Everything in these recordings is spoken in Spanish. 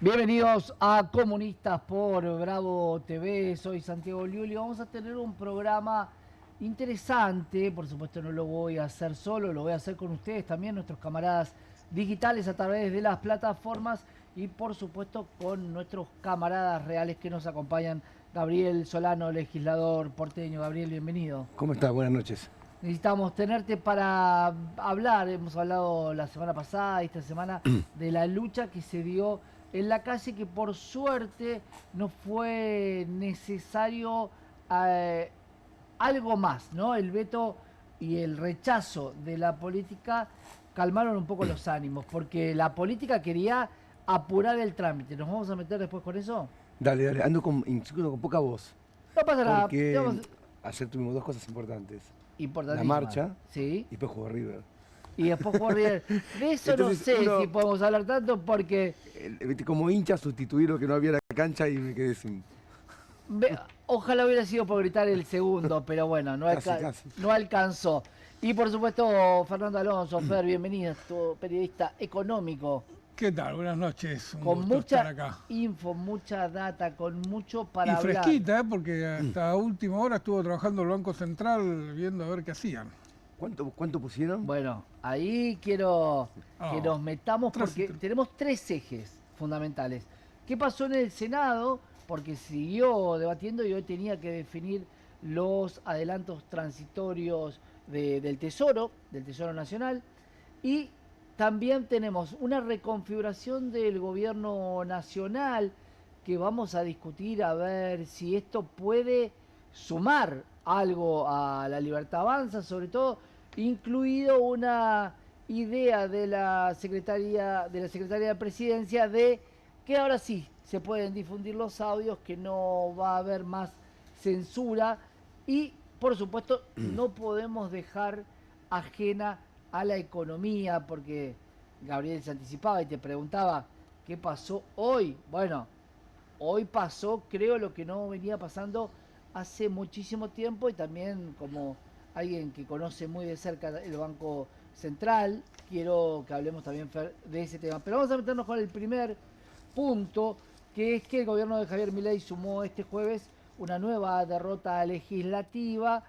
Bienvenidos a Comunistas por Bravo TV, soy Santiago Liuli. Vamos a tener un programa interesante, por supuesto no lo voy a hacer solo, lo voy a hacer con ustedes también, nuestros camaradas digitales a través de las plataformas y por supuesto con nuestros camaradas reales que nos acompañan. Gabriel Solano, legislador porteño. Gabriel, bienvenido. ¿Cómo estás? Buenas noches. Necesitamos tenerte para hablar, hemos hablado la semana pasada y esta semana de la lucha que se dio en la calle, que por suerte no fue necesario algo más, ¿no? El veto y el rechazo de la política calmaron un poco los ánimos, porque la política quería apurar el trámite. ¿Nos vamos a meter después con eso? Dale, dale, incluso con poca voz, No pasa nada. porque ayer tuvimos dos cosas importantes. La Importantísima. marcha Sí. y después jugó River. Y después jugó River. De eso Entonces, no sé si podemos hablar tanto porque Como hincha sustituir lo que no había en la cancha y me quedé sin... ojalá hubiera sido por gritar el segundo, pero bueno, Casi. no alcanzó. Y por supuesto, Fernando Alonso, Fer, bienvenido, tu periodista económico. ¿Qué tal? Buenas noches. Un Con gusto mucha estar acá. info, mucha data, con mucho para Y hablar. fresquita, porque hasta última hora estuvo trabajando el Banco Central viendo a ver qué hacían. ¿Cuánto pusieron? Bueno, ahí quiero que nos metamos porque tenemos tres ejes fundamentales. ¿Qué pasó en el Senado? Porque siguió debatiendo y hoy tenía que definir los adelantos transitorios del Tesoro Nacional. Y también tenemos una reconfiguración del gobierno nacional que vamos a discutir a ver si esto puede sumar algo a la Libertad Avanza, sobre todo incluido una idea de la Secretaría de Presidencia de que ahora sí se pueden difundir los audios, que no va a haber más censura y por supuesto no podemos dejar ajena a la economía, porque Gabriel se anticipaba y te preguntaba qué pasó hoy. Bueno, hoy pasó, creo, lo que no venía pasando hace muchísimo tiempo y también como alguien que conoce muy de cerca el Banco Central, quiero que hablemos también, Fer, de ese tema. Pero vamos a meternos con el primer punto, que es que el gobierno de Javier Milei sumó este jueves una nueva derrota legislativa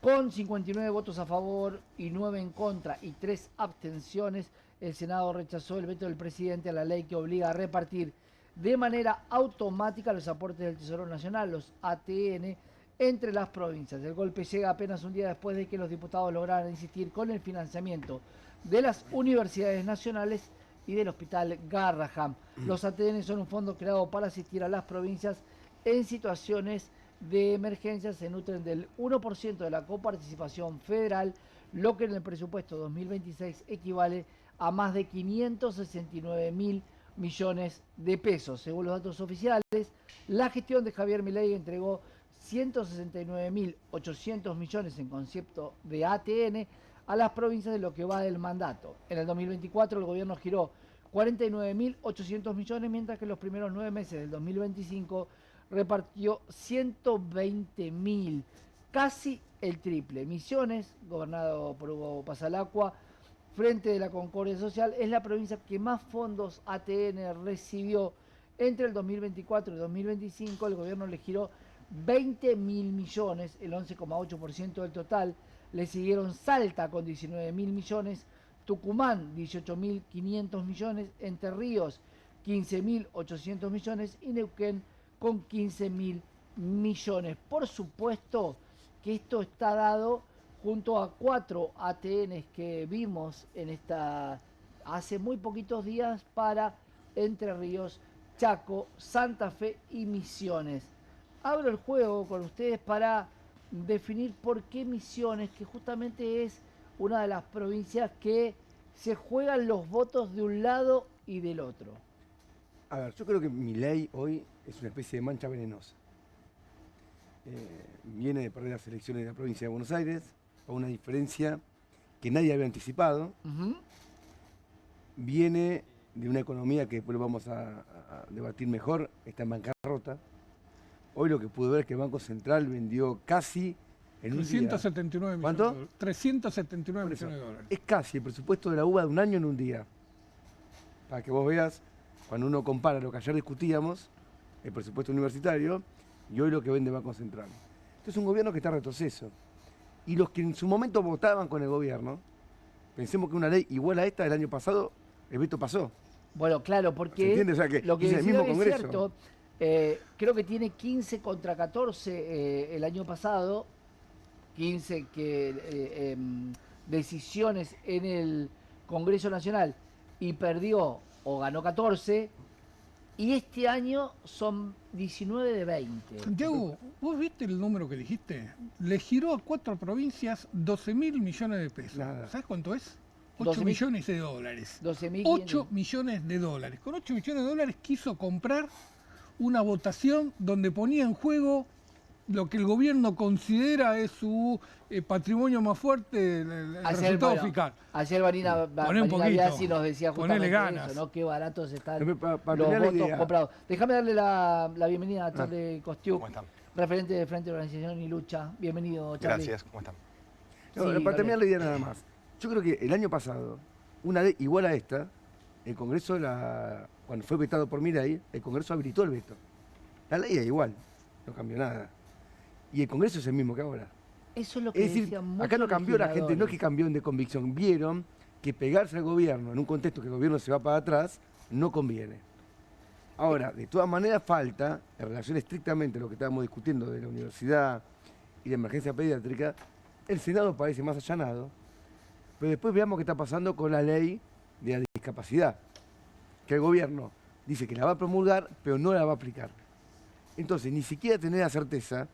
con 59 votos a favor y 9 en contra y 3 abstenciones. El Senado rechazó el veto del presidente a la ley que obliga a repartir de manera automática los aportes del Tesoro Nacional, los ATN, entre las provincias. El golpe llega apenas un día después de que los diputados lograran insistir con el financiamiento de las universidades nacionales y del Hospital Garrahan. Los ATN son un fondo creado para asistir a las provincias en situaciones de emergencia. Se nutren del 1% de la coparticipación federal, lo que en el presupuesto 2026 equivale a más de 569.000 millones de pesos. Según los datos oficiales, la gestión de Javier Milei entregó 169.800 millones en concepto de ATN a las provincias de lo que va del mandato. En el 2024 el gobierno giró 49.800 millones, mientras que en los primeros 9 meses del 2025 repartió 120.000, casi el triple. Misiones, gobernado por Hugo Pasalacqua, Frente de la Concordia Social, es la provincia que más fondos ATN recibió. Entre el 2024 y 2025 el gobierno le giró 20.000 millones, el 11,8% del total. Le siguieron Salta con 19.000 millones, Tucumán 18.500 millones, Entre Ríos 15.800 millones y Neuquén con 15.000 millones. Por supuesto que esto está dado junto a 4 ATNs que vimos hace muy poquitos días para Entre Ríos, Chaco, Santa Fe y Misiones. Abro el juego con ustedes para definir por qué Misiones, que justamente es una de las provincias que se juegan los votos de un lado y del otro. A ver, yo creo que Milei hoy es una especie de mancha venenosa. Viene de perder las elecciones de la provincia de Buenos Aires, a una diferencia que nadie había anticipado. Viene de una economía que después vamos a debatir mejor, está en bancarrota. Hoy lo que pude ver es que el Banco Central vendió casi en un 379 día. millones. ¿Cuánto? 379 millones de dólares. Es casi el presupuesto de la UBA de un año en un día. Para que vos veas cuando uno compara lo que ayer discutíamos, el presupuesto universitario, y hoy lo que vende Banco Central. Entonces es un gobierno que está en retroceso. Y los que en su momento votaban con el gobierno, pensemos que una ley igual a esta del año pasado, el veto pasó. Bueno, claro, porque ¿Se entiende? O sea, que lo que es el decía mismo es Congreso. cierto. Creo que tiene 15 contra 14 el año pasado, 15 decisiones en el Congreso Nacional y perdió o ganó 14, y este año son 19 de 20. Santiago, ¿vos viste el número que dijiste? Le giró a 4 provincias 12.000 millones de pesos. Nada. ¿Sabes cuánto es? 8 12.000 millones de dólares. 12.500. 8 millones de dólares. Con 8 millones de dólares quiso comprar una votación donde ponía en juego lo que el gobierno considera es su patrimonio más fuerte, el resultado fiscal. Ayer Vanina Poné un poquito, Biasi nos decía ponele justamente ganas. eso, ¿no? Qué baratos están Para los tener la votos idea. comprados. Déjame darle la bienvenida a Charlie Costiuk, ¿Cómo están? referente de Frente de Organización y Lucha. Bienvenido, Charlie. Gracias, ¿cómo están? No, Sí, para dale. terminar la idea nada más. Yo creo que el año pasado, una ley igual a esta, el Congreso, cuando fue vetado por Milei, el Congreso habilitó el veto. La ley es igual, no cambió nada. Y el Congreso es el mismo que ahora. Eso es lo que Es decir, decían acá no muchos cambió la gente, no es que legisladores. cambió de convicción. Vieron que pegarse al gobierno en un contexto que el gobierno se va para atrás no conviene. Ahora, de todas maneras falta, en relación estrictamente a lo que estábamos discutiendo de la universidad y la emergencia pediátrica, el Senado parece más allanado, pero después veamos qué está pasando con la ley de la discapacidad, que el gobierno dice que la va a promulgar, pero no la va a aplicar. Entonces, ni siquiera tener la certeza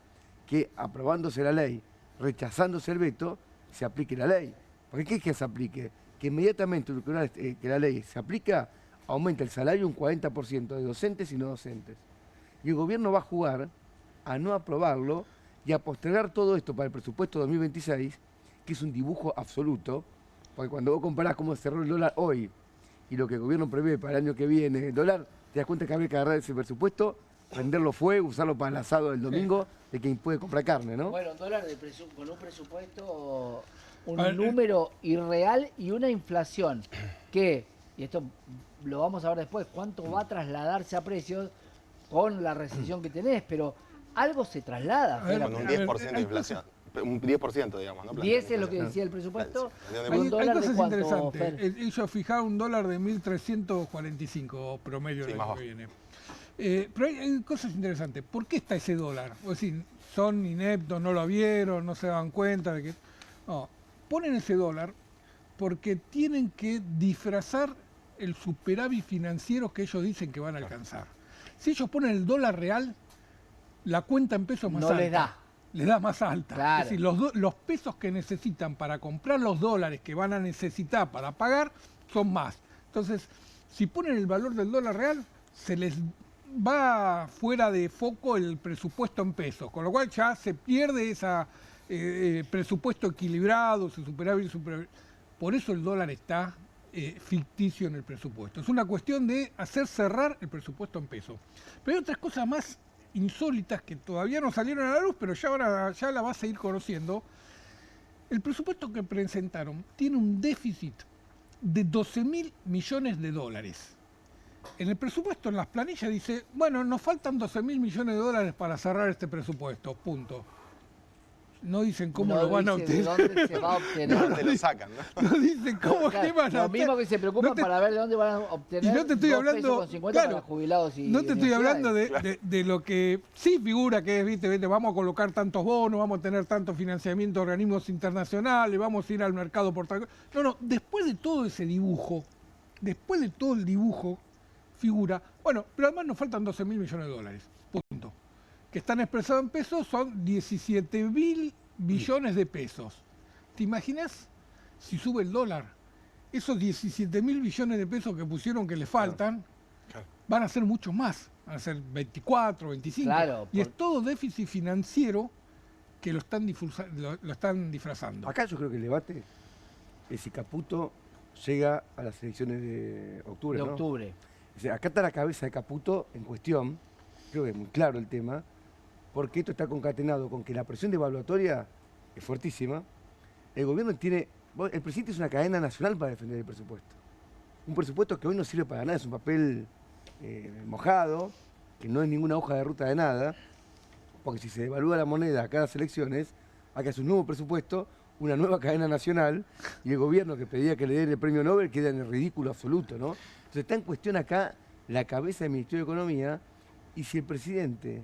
que aprobándose la ley, rechazándose el veto, se aplique la ley. Porque ¿qué es que se aplique? Que inmediatamente que la ley se aplica, aumenta el salario un 40% de docentes y no docentes. Y el gobierno va a jugar a no aprobarlo y a postergar todo esto para el presupuesto 2026, que es un dibujo absoluto, porque cuando vos comparás cómo cerró el dólar hoy y lo que el gobierno prevé para el año que viene, el dólar, te das cuenta que habría que agarrar ese presupuesto, prenderlo fuego, usarlo para el asado del domingo de quien puede comprar carne, ¿no? Bueno, dólar con un presupuesto, un A ver, número irreal y una inflación que, y esto lo vamos a ver después, cuánto va a trasladarse a precios con la recesión que tenés, pero algo se traslada. A ver, Con un a ver, 10% de hay inflación. Un 10%, digamos, ¿no? 10 es lo que decía el presupuesto. Sí. ¿Y ¿De un Hay dólar de cosas cuánto, interesantes. Fer? Ellos fijaron un dólar de 1.345 promedio Sí, del más año bajo. que viene. Pero hay cosas interesantes. ¿Por qué está ese dólar? Es decir, son ineptos, no lo vieron, no se dan cuenta de que... No, ponen ese dólar porque tienen que disfrazar el superávit financiero que ellos dicen que van a alcanzar. Si ellos ponen el dólar real, la cuenta en pesos más No alta. les da. Les da más alta. Claro. Es decir, los pesos que necesitan para comprar los dólares que van a necesitar para pagar son más. Entonces, si ponen el valor del dólar real, se les va fuera de foco el presupuesto en pesos, con lo cual ya se pierde ese presupuesto equilibrado, ese superávit. Por eso el dólar está ficticio en el presupuesto. Es una cuestión de hacer cerrar el presupuesto en pesos. Pero hay otras cosas más insólitas que todavía no salieron a la luz, pero ahora ya la vas a ir conociendo. El presupuesto que presentaron tiene un déficit de 12.000 millones de dólares. En el presupuesto, en las planillas, dice, bueno, nos faltan 12.000 millones de dólares para cerrar este presupuesto, punto. No dicen cómo No lo van a dice obtener. de dónde se va a obtener. ¿Dónde lo sacan? ¿No? No dicen cómo Claro, que van a lo mismo que se preocupan No te- para ver de dónde van a obtener Y no te estoy 2 hablando- pesos con 50 claro, para jubilados y No te estoy hablando universidades. de lo que sí figura que es, viste, vamos a colocar tantos bonos, vamos a tener tanto financiamiento de organismos internacionales, vamos a ir al mercado por tal cosa. No, después de todo ese dibujo, después de todo el dibujo, figura, bueno, pero además nos faltan 12.000 millones de dólares, punto. Que están expresados en pesos, son 17.000 billones de pesos. ¿Te imaginas si sube el dólar? Esos 17.000 billones de pesos que pusieron que le faltan, Claro. van a ser mucho más, van a ser 24, 25. Claro, y es todo déficit financiero que lo están disfrazando. Acá yo creo que el debate es si Caputo llega a las elecciones de octubre, De ¿no? octubre. O sea, acá está la cabeza de Caputo en cuestión, creo que es muy claro el tema, porque esto está concatenado con que la presión devaluatoria es fuertísima. El gobierno tiene, el presidente es una cadena nacional para defender el presupuesto. Un presupuesto que hoy no sirve para nada, es un papel mojado, que no es ninguna hoja de ruta de nada, porque si se devalúa la moneda a cada elecciones, hay que hacer un nuevo presupuesto, una nueva cadena nacional, y el gobierno que pedía que le den el premio Nobel queda en el ridículo absoluto, ¿no? Entonces está en cuestión acá la cabeza del Ministerio de Economía, y si el presidente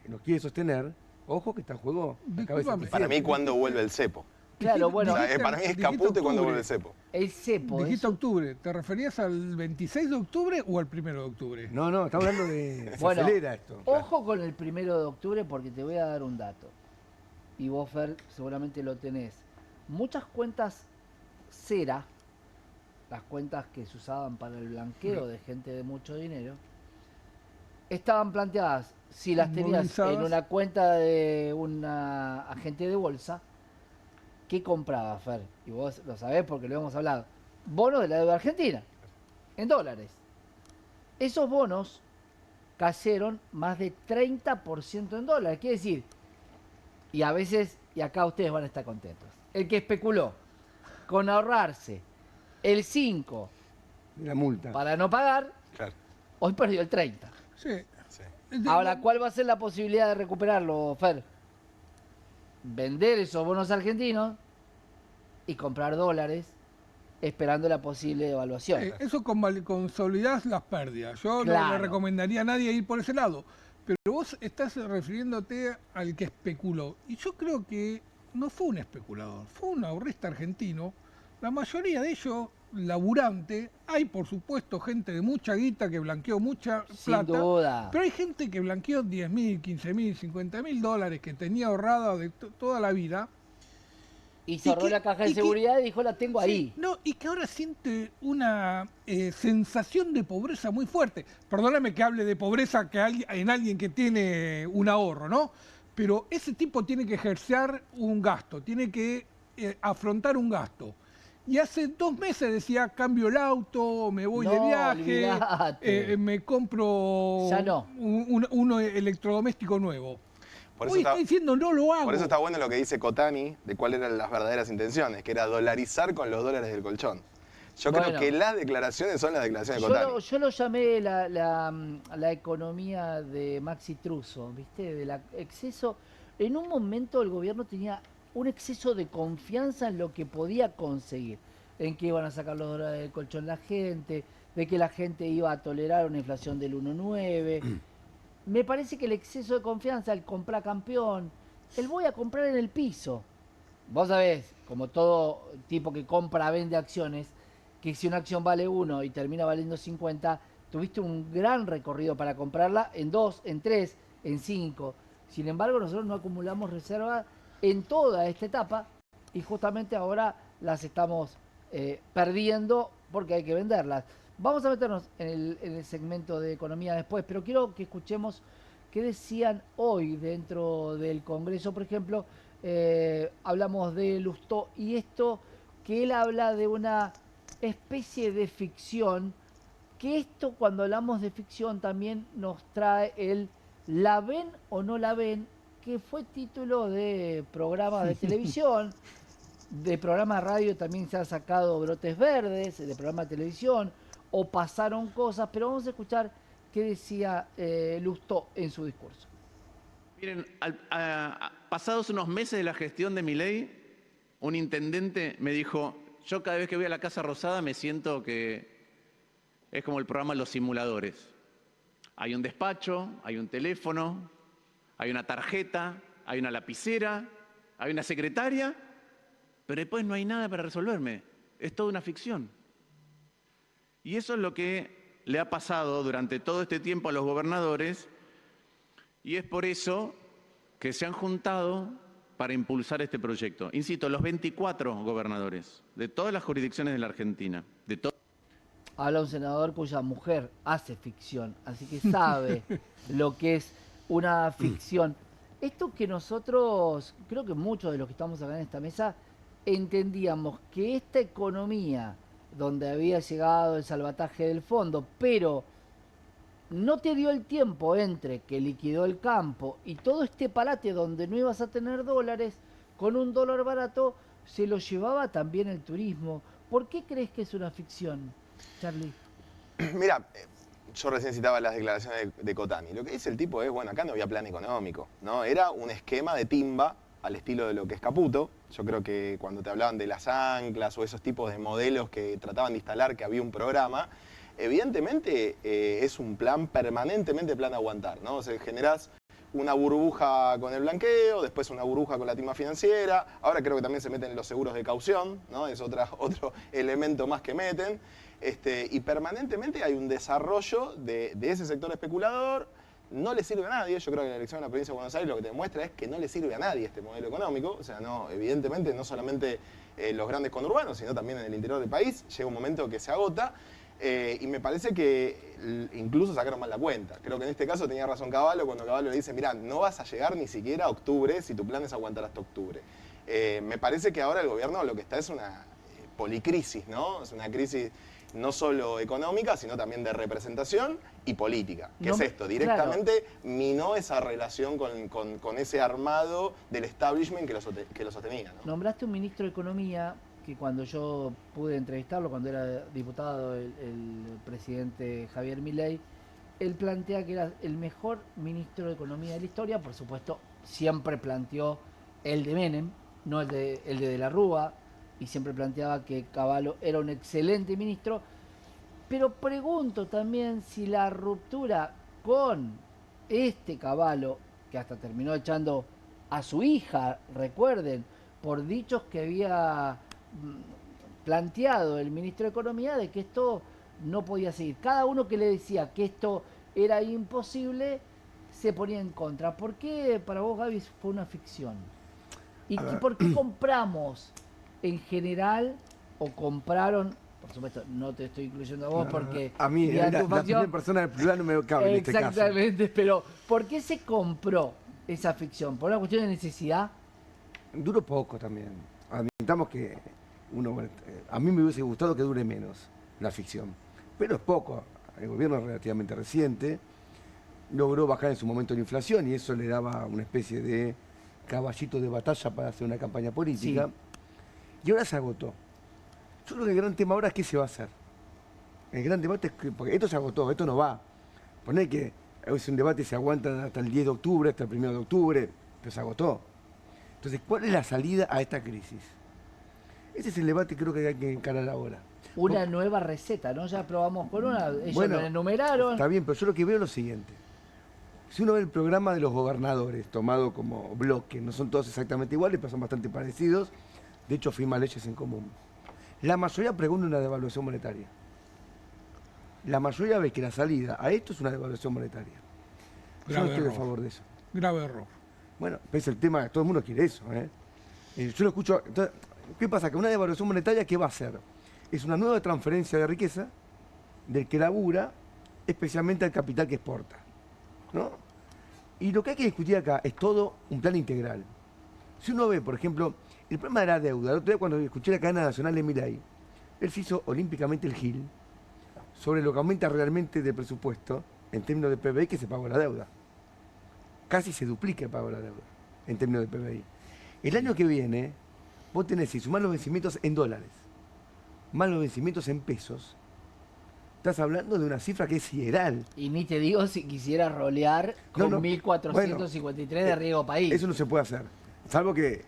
nos quiere sostener, ojo que está en juego la cabeza del Discúlpame. Para mí, presidente. ¿cuándo vuelve el cepo? Claro, bueno, O sea, Dijiste- para mí es dijiste Caputo y cuando octubre. vuelve el cepo. el cepo, Dijiste eso- octubre, ¿te referías al 26 de octubre o al 1 de octubre? No, estamos hablando de... Se Bueno, acelera esto. ojo con el 1 de octubre porque te voy a dar un dato. Y vos, Fer, seguramente lo tenés. Muchas cuentas cera, las cuentas que se usaban para el blanqueo de gente de mucho dinero, estaban planteadas, si las tenías Movilizadas. en una cuenta de una agente de bolsa, ¿qué compraba, Fer? Y vos lo sabés porque lo hemos hablado. Bonos de la deuda argentina, en dólares. Esos bonos cayeron más de 30% en dólares. Quiere decir, y a veces, y acá ustedes van a estar contentos, el que especuló con ahorrarse el 5 De la multa. para no pagar, Claro. hoy perdió el 30. Sí. Sí. Ahora, ¿cuál va a ser la posibilidad de recuperarlo, Fer? Vender esos bonos argentinos y comprar dólares esperando la posible devaluación. Eso consolidás las pérdidas. Yo no Claro. le recomendaría a nadie ir por ese lado. Pero vos estás refiriéndote al que especuló. Y yo creo que no fue un especulador, fue un ahorrista argentino. La mayoría de ellos, laburante. Hay, por supuesto, gente de mucha guita que blanqueó mucha Sin plata. duda. Pero hay gente que blanqueó 10.000, 15.000, 50.000 dólares que tenía ahorrada de toda la vida. Y cerró que- la caja de y que- seguridad y dijo, la tengo ahí. Sí, no, y que ahora siente una sensación de pobreza muy fuerte. Perdóname que hable de pobreza en alguien que tiene un ahorro, ¿no? Pero ese tipo tiene que ejercer un gasto, tiene que afrontar un gasto. Y hace 2 meses decía, cambio el auto, me voy de No, viaje, olvidate. me compro Ya no. un electrodoméstico nuevo. Por eso Hoy está- está diciendo, no lo hago. Por eso está bueno lo que dice Cotani de cuáles eran las verdaderas intenciones, que era dolarizar con los dólares del colchón. Yo creo Bueno. que las declaraciones son las declaraciones de Yo Cotani. yo lo llamé la economía de Maxi Truso, ¿viste? Del exceso. En un momento el gobierno tenía un exceso de confianza en lo que podía conseguir, en que iban a sacar los dólares del colchón la gente, de que la gente iba a tolerar una inflación del 1,9. Me parece que el exceso de confianza, el comprar campeón, el voy a comprar en el piso. Vos sabés, como todo tipo que compra, vende acciones, que si una acción vale 1 y termina valiendo 50, tuviste un gran recorrido para comprarla en 2, en 3, en 5. Sin embargo, nosotros no acumulamos reservas en toda esta etapa y justamente ahora las estamos perdiendo porque hay que venderlas. Vamos a meternos en el segmento de economía después, pero quiero que escuchemos qué decían hoy dentro del Congreso. Por ejemplo, hablamos de Lustó y esto que él habla de una especie de ficción, que esto cuando hablamos de ficción también nos trae el ¿la ven o no la ven?, que fue título de programa de televisión, de programa de radio también se han sacado brotes verdes, de programa de televisión, o pasaron cosas, pero vamos a escuchar qué decía Lustó en su discurso. Miren, pasados unos meses de la gestión de Milei, un intendente me dijo, yo cada vez que voy a la Casa Rosada me siento que es como el programa Los Simuladores. Hay un despacho, hay un teléfono, hay una tarjeta, hay una lapicera, hay una secretaria, pero después no hay nada para resolverme. Es toda una ficción. Y eso es lo que le ha pasado durante todo este tiempo a los gobernadores, y es por eso que se han juntado para impulsar este proyecto. Insisto, los 24 gobernadores de todas las jurisdicciones de la Argentina, de Habla un senador cuya mujer hace ficción, así que sabe lo que es una ficción. Esto que nosotros, creo que muchos de los que estamos acá en esta mesa, entendíamos que esta economía donde había llegado el salvataje del fondo, pero no te dio el tiempo entre que liquidó el campo y todo este parate donde no ibas a tener dólares, con un dólar barato se lo llevaba también el turismo. ¿Por qué crees que es una ficción, Charlie? Mira, yo recién citaba las declaraciones de Cotani. Lo que dice el tipo es, bueno, acá no había plan económico, ¿no? Era un esquema de timba al estilo de lo que es Caputo. Yo creo que cuando te hablaban de las anclas o esos tipos de modelos que trataban de instalar que había un programa, evidentemente es un plan permanentemente plan a aguantar, ¿no? O sea, generás una burbuja con el blanqueo, después una burbuja con la timba financiera, ahora creo que también se meten los seguros de caución, ¿no? Es otro elemento más que meten, y permanentemente hay un desarrollo de ese sector especulador. No le sirve a nadie. Yo creo que la elección de la provincia de Buenos Aires lo que te demuestra es que no le sirve a nadie este modelo económico. O sea, no, evidentemente no solamente los grandes conurbanos, sino también en el interior del país. Llega un momento que se agota y me parece que incluso sacaron mal la cuenta. Creo que en este caso tenía razón Cavallo cuando Cavallo le dice, mirá, no vas a llegar ni siquiera a octubre si tu plan es aguantar hasta octubre. Me parece que ahora el gobierno lo que está es una policrisis, ¿no? Es una crisis no solo económica, sino también de representación y política. ¿Qué es esto? Directamente minó esa relación con ese armado del establishment que lo sostenía, ¿no? Nombraste un ministro de Economía que cuando yo pude entrevistarlo, cuando era diputado el presidente Javier Milei, él plantea que era el mejor ministro de Economía de la historia. Por supuesto, siempre planteó el de Menem, no el de la Rúa, y siempre planteaba que Cavallo era un excelente ministro, pero pregunto también si la ruptura con este Cavallo, que hasta terminó echando a su hija, recuerden, por dichos que había planteado el ministro de Economía de que esto no podía seguir. Cada uno que le decía que esto era imposible se ponía en contra. ¿Por qué para vos, Gaby, fue una ficción? ¿Y por qué compramos en general o compraron? Por supuesto, no te estoy incluyendo a vos porque... A mí, la primera persona del plural no me cabe en este caso. Exactamente, pero ¿por qué se compró esa ficción? ¿Por una cuestión de necesidad? Duró poco también. Admitamos que a mí me hubiese gustado que dure menos la ficción, pero es poco. El gobierno es relativamente reciente, logró bajar en su momento la inflación y eso le daba una especie de caballito de batalla para hacer una campaña política. Sí. Y ahora se agotó. Yo creo que el gran tema ahora es qué se va a hacer. El gran debate es que, porque esto se agotó, esto no va. Poner que es un debate que se aguanta hasta el 10 de octubre, hasta el 1 de octubre, pero se agotó. Entonces, ¿cuál es la salida a esta crisis? Ese es el debate que creo que hay que encarar ahora. Una nueva receta, ¿no? Ya probamos con una, ellos lo enumeraron. Está bien, pero yo lo que veo es lo siguiente. Si uno ve el programa de los gobernadores, tomado como bloque, no son todos exactamente iguales, pero son bastante parecidos, de hecho firman leyes en común. La mayoría pregona una devaluación monetaria. La mayoría ve que la salida a esto es una devaluación monetaria. Yo no estoy a favor de eso. Grave error. Bueno, es el tema, todo el mundo quiere eso, ¿eh? Yo lo escucho. Entonces, ¿qué pasa? Que una devaluación monetaria, ¿qué va a hacer? Es una nueva transferencia de riqueza del que labura, especialmente al capital que exporta, ¿no? Y lo que hay que discutir acá es todo un plan integral. Si uno ve, por ejemplo, el problema de la deuda, el otro día cuando escuché la cadena nacional de Milei, él se hizo olímpicamente el gil sobre lo que aumenta realmente del presupuesto en términos de PBI que se pagó la deuda. Casi se duplica el pago de la deuda en términos de PBI. El año que viene, vos tenés, si sumás los vencimientos en dólares, más los vencimientos en pesos, estás hablando de una cifra que es sideral. Y ni te digo si quisiera rolear con 1.453 de riesgo país. Eso no se puede hacer. Salvo que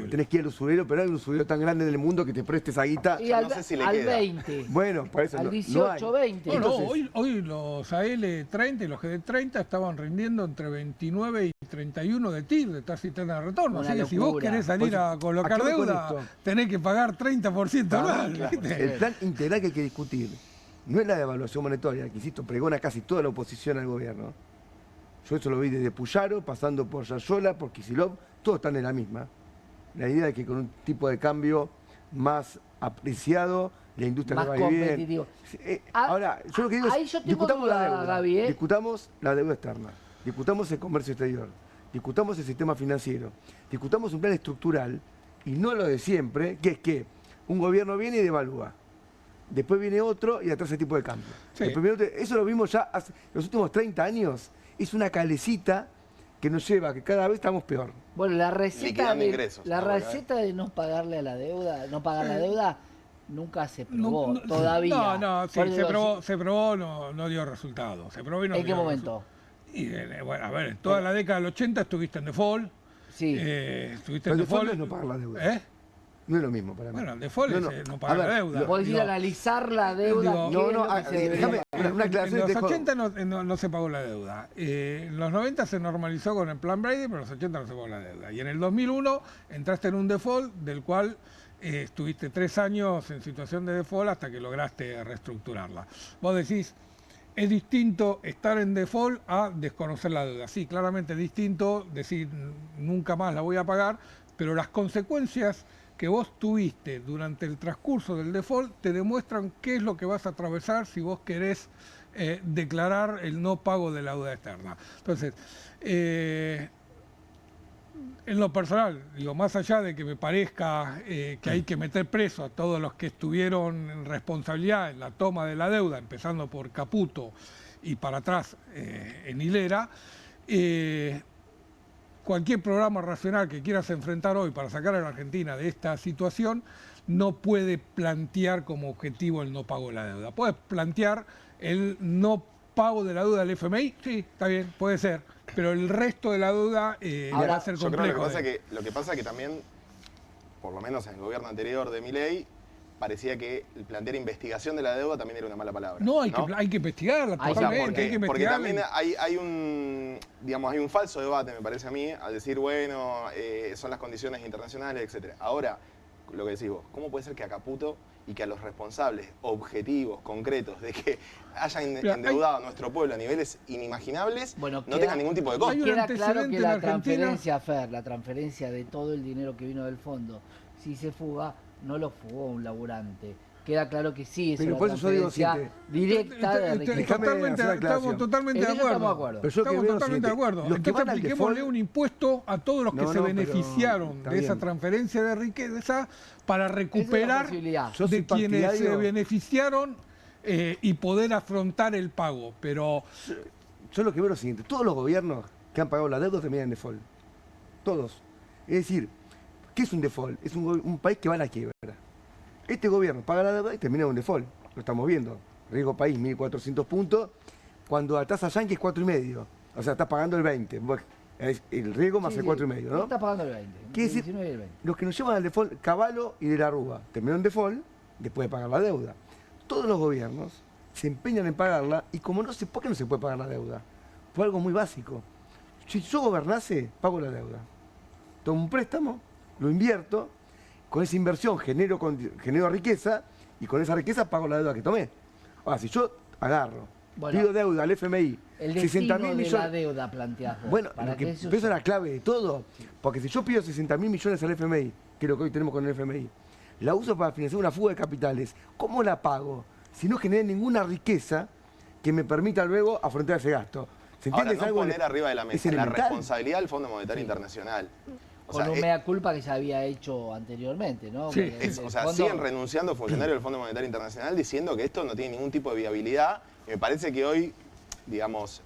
tenés que ir al usurero, pero hay un usurero tan grande en el mundo que te preste esa guita. Y al 20. Bueno, por eso al 18, 20. No, hoy los AL30 y los GD30 estaban rindiendo entre 29 y 31 de TIR, de tasa interna de retorno. Así que si vos querés salir a colocar deuda, tenés que pagar 30% más. El plan integral que hay que discutir no es la devaluación monetaria, que insisto, pregona casi toda la oposición al gobierno. Yo eso lo vi desde Puyaro, pasando por Yayola, por Kicillof, todos están en la misma. La idea de que con un tipo de cambio más apreciado, la industria más no va competitivo. Bien. Ahora, yo lo que digo es, discutamos la deuda, Gaby, discutamos la deuda externa, discutamos el comercio exterior, discutamos el sistema financiero, discutamos un plan estructural, y no lo de siempre, que es que un gobierno viene y devalúa. Después viene otro y atrás el tipo de cambio. Sí. Eso lo vimos ya hace los últimos 30 años. Es una calecita que nos lleva a que cada vez estamos peor. Bueno, la receta de no pagarle a la deuda, no pagar la deuda, nunca se probó todavía. No, sí, se probó, no dio resultado. Se probó y no ¿En qué dio momento? Y bueno, a ver, en toda la década del 80 estuviste en default. Sí. Estuviste Pero en el default default. es no pagar la deuda. No es lo mismo para mí. Bueno, el default es no pagar A ver, la deuda. Podés ir a analizar la deuda. digo, déjame una aclaración. En y te los dejo- 80 no se pagó la deuda. En los 90 se normalizó con el plan Brady, pero en los 80 no se pagó la deuda. Y en el 2001 entraste en un default del cual estuviste 3 años en situación de default hasta que lograste reestructurarla. Vos decís, es distinto estar en default a desconocer la deuda. Sí, claramente es distinto decir nunca más la voy a pagar, pero las consecuencias que vos tuviste durante el transcurso del default te demuestran qué es lo que vas a atravesar si vos querés declarar el no pago de la deuda externa. Entonces, en lo personal, digo, más allá de que me parezca que hay que meter preso a todos los que estuvieron en responsabilidad en la toma de la deuda, empezando por Caputo y para atrás en Hilera, cualquier programa racional que quieras enfrentar hoy para sacar a la Argentina de esta situación no puede plantear como objetivo el no pago de la deuda. Puedes plantear el no pago de la deuda del FMI, sí, está bien, puede ser, pero el resto de la deuda va a ser Yo creo complejo. lo que pasa es que también, por lo menos en el gobierno anterior de Milei, parecía que el plantear investigación de la deuda también era una mala palabra. No, hay que investigarla, Hay que totalmente, hay que porque investigarla. también hay un falso debate, me parece a mí, al decir, bueno, son las condiciones internacionales, etcétera. Ahora, lo que decís vos, ¿cómo puede ser que a Caputo y que a los responsables objetivos, concretos, de que hayan endeudado a nuestro pueblo a niveles inimaginables, no tengan ningún tipo de costo? Hay un Queda claro antecedente que en la Argentina. transferencia, Fer, la transferencia de todo el dinero que vino del fondo, si se fuga, no lo fugó un laburante. Queda claro que sí, es Pero una por eso yo digo, transferencia directa de riqueza. Déjame hacer la Estamos aclaración. totalmente En de eso acuerdo. estamos de acuerdo. Pero yo que Estamos veo totalmente de siguiente, acuerdo. los que Entonces van al apliquémosle default- un impuesto a todos los que No, se no, pero beneficiaron está de esa bien. transferencia de riqueza para recuperar posibilidad. Yo soy de quienes se partidario- beneficiaron y poder afrontar el pago. Pero Yo lo que veo es lo siguiente, todos los gobiernos que han pagado la deuda terminan en default. Todos. Es decir, ¿qué es un default? Es un país que va a la quiebra. Este gobierno paga la deuda y termina en un default. Lo estamos viendo. Riesgo país, 1.400 puntos. Cuando la tasa yankee es 4,5. O sea, estás pagando el 20. Es el riesgo más Sí, el sí. 4,5, ¿no? Está pagando el 20. Quiere el decir, 19 y el 20. los que nos llevan al default, Cavallo y de la Rúa, terminaron en default después de pagar la deuda. Todos los gobiernos se empeñan en pagarla y como no se, ¿por qué no se puede pagar la deuda? Por algo muy básico. Si yo gobernase, pago la deuda. Tomo un préstamo, lo invierto, con esa inversión genero riqueza y con esa riqueza pago la deuda que tomé. Ahora, si yo agarro, Bueno, pido deuda al FMI, El 60.000 destino de millones... la deuda planteás vos. Bueno, ¿Para lo que qué se eso es usa? la clave de todo. Porque si yo pido 60.000 millones al FMI, que es lo que hoy tenemos con el FMI, la uso para financiar una fuga de capitales, ¿cómo la pago? Si no genera ninguna riqueza que me permita luego afrontar ese gasto. ¿Se entiende? Ahora, no poner arriba de la es mesa la elemental. responsabilidad del Fondo Monetario Internacional. O Con sea, un mea culpa que ya había hecho anteriormente, ¿no? Sí. Porque el fondo- siguen renunciando funcionarios del Fondo Monetario Internacional diciendo que esto no tiene ningún tipo de viabilidad. Y me parece que hoy, digamos,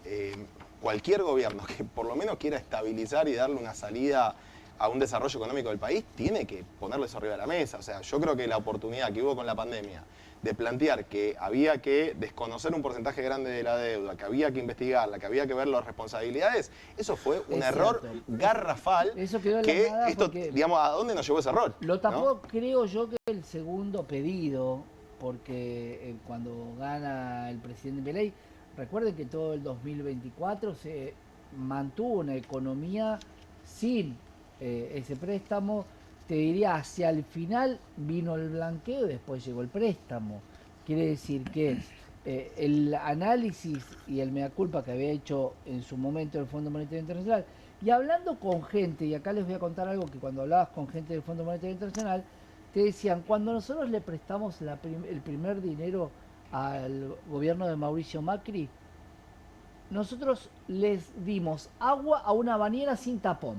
cualquier gobierno que por lo menos quiera estabilizar y darle una salida a un desarrollo económico del país, tiene que ponerlo eso arriba de la mesa. O sea, yo creo que la oportunidad que hubo con la pandemia de plantear que había que desconocer un porcentaje grande de la deuda, que había que investigarla, que había que ver las responsabilidades, eso fue un Es error cierto. garrafal. Eso quedó en la que nada esto, porque- digamos, ¿a dónde nos llevó ese error? Lo ¿no? tapó, creo yo, que el segundo pedido, porque cuando gana el presidente Milei, recuerden que todo el 2024 se mantuvo una economía sin ese préstamo. Te diría, hacia el final vino el blanqueo y después llegó el préstamo. Quiere decir que el análisis y el mea culpa que había hecho en su momento el Fondo Monetario Internacional, y hablando con gente, y acá les voy a contar algo que cuando hablabas con gente del Fondo Monetario Internacional, te decían, cuando nosotros le prestamos el primer dinero al gobierno de Mauricio Macri, nosotros les dimos agua a una bañera sin tapón.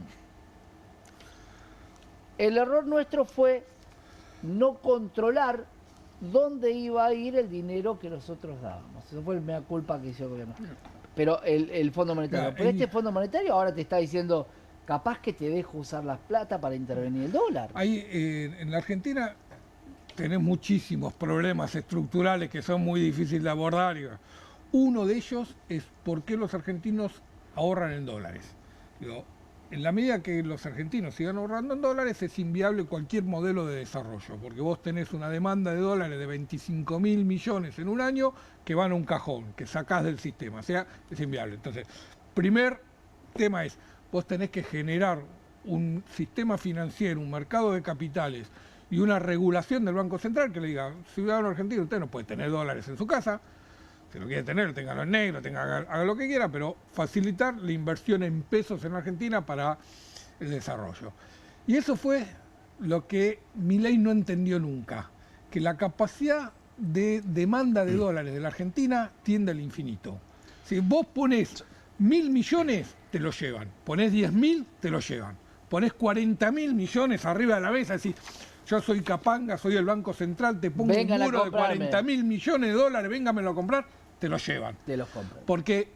El error nuestro fue no controlar dónde iba a ir el dinero que nosotros dábamos. Eso fue el mea culpa que hizo el gobierno. Pero el Fondo Monetario. Claro, Pero este Fondo Monetario ahora te está diciendo, capaz que te dejo usar las plata para intervenir el dólar. Ahí en la Argentina tenés muchísimos problemas estructurales que son muy difíciles de abordar. Uno de ellos es por qué los argentinos ahorran en dólares. Digo, en la medida que los argentinos sigan ahorrando en dólares, es inviable cualquier modelo de desarrollo, porque vos tenés una demanda de dólares de 25.000 millones en un año que van a un cajón, que sacás del sistema, o sea, es inviable. Entonces, primer tema es, vos tenés que generar un sistema financiero, un mercado de capitales y una regulación del Banco Central que le diga, ciudadano argentino, usted no puede tener dólares en su casa, si lo quiere tener, téngalo en negro, haga lo que quiera, pero facilitar la inversión en pesos en Argentina para el desarrollo. Y eso fue lo que Milei no entendió nunca, que la capacidad de demanda de dólares de la Argentina tiende al infinito. Si vos ponés 1.000 millones, te lo llevan. Ponés 10.000, te lo llevan. Ponés 40.000 millones arriba de la mesa, decís, yo soy Capanga, soy el Banco Central, te pongo Vengan un muro de comprarme. 40.000 millones de dólares, véngamelo a comprar, te lo llevan. Te los compran. Porque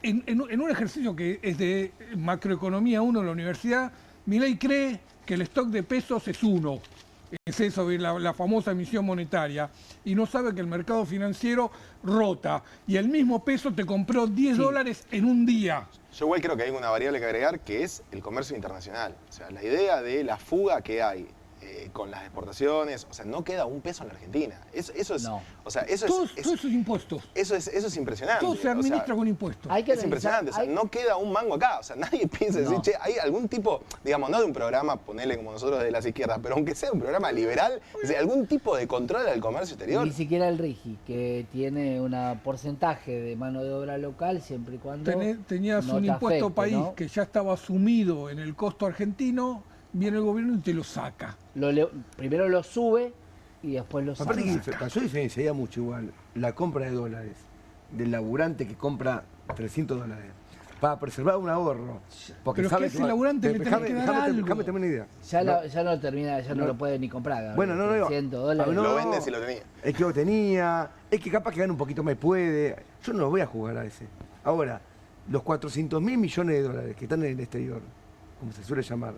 en un ejercicio que es de macroeconomía 1 en la universidad, Milei cree que el stock de pesos es 1. Es eso, la famosa emisión monetaria, y no sabe que el mercado financiero rota, y el mismo peso te compró 10 dólares en un día. Yo igual creo que hay una variable que agregar, que es el comercio internacional. O sea, la idea de la fuga que hay con las exportaciones, o sea, no queda un peso en la Argentina. Eso es, No. o sea, eso Todos es, esos impuestos, eso es impresionante. todo se O administra sea, con impuestos. Hay que es impresionante, o sea, hay- no queda un mango acá, o sea, nadie piensa decir, No. che, hay algún tipo, digamos, no de un programa, ponele como nosotros de las izquierdas, pero aunque sea un programa liberal, es decir, algún tipo de control al comercio exterior. Ni siquiera el RIGI, que tiene un porcentaje de mano de obra local siempre y cuando Tenías no un te impuesto afecte, país ¿no? que ya estaba asumido en el costo argentino, viene el gobierno y te lo saca. Primero lo sube y después lo saca. Aparte que pasó diferenciaría mucho igual la compra de dólares del laburante que compra 300 dólares para preservar un ahorro. Porque Pero es sabe que a ese laburante le tenés que dar algo. Déjame terminar una idea. Ya no termina, ya no No. lo puede ni comprar. Gabriel, Bueno, no, 300 dólares. no, Lo vende si lo tenía. Es que lo tenía, es que capaz que gana un poquito más y puede. Yo no lo voy a jugar a ese. Ahora, los 400.000 millones de dólares que están en el exterior, como se suele llamar,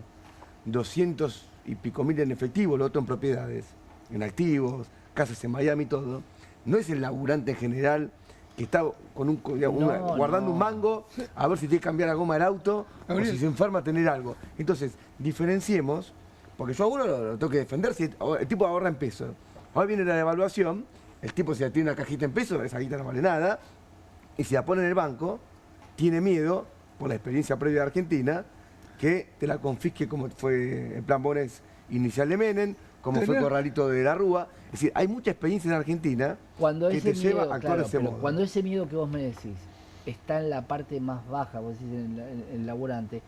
200 y pico mil en efectivo, lo otro en propiedades, en activos, casas en Miami y todo, no es el laburante en general que está con guardando no. un mango a ver si tiene que cambiar la goma del auto Gabriel. o si se enferma a tener algo. Entonces, diferenciemos, porque yo a uno lo tengo que defender si el tipo ahorra en pesos. Ahora viene la devaluación, el tipo si tiene una cajita en pesos, esa guita no vale nada, y si la pone en el banco, tiene miedo, por la experiencia previa de Argentina, que te la confisque como fue el plan Bones inicial de Menem, como fue Corralito de la Rúa. Es decir, hay mucha experiencia en Argentina Cuando que ese te lleva miedo, a actuar claro, de ese pero modo. cuando ese miedo que vos me decís está en la parte más baja, vos decís en el laburante,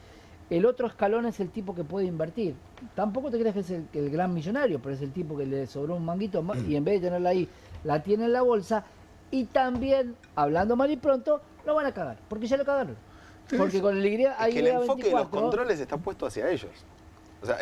el otro escalón es el tipo que puede invertir. Tampoco te creas que es el gran millonario, pero es el tipo que le sobró un manguito más y en vez de tenerla ahí, la tiene en la bolsa y también, hablando mal y pronto, lo van a cagar, porque ya lo cagaron. Porque con el Y Es hay que el enfoque de los 24, controles está puesto hacia ellos. O sea,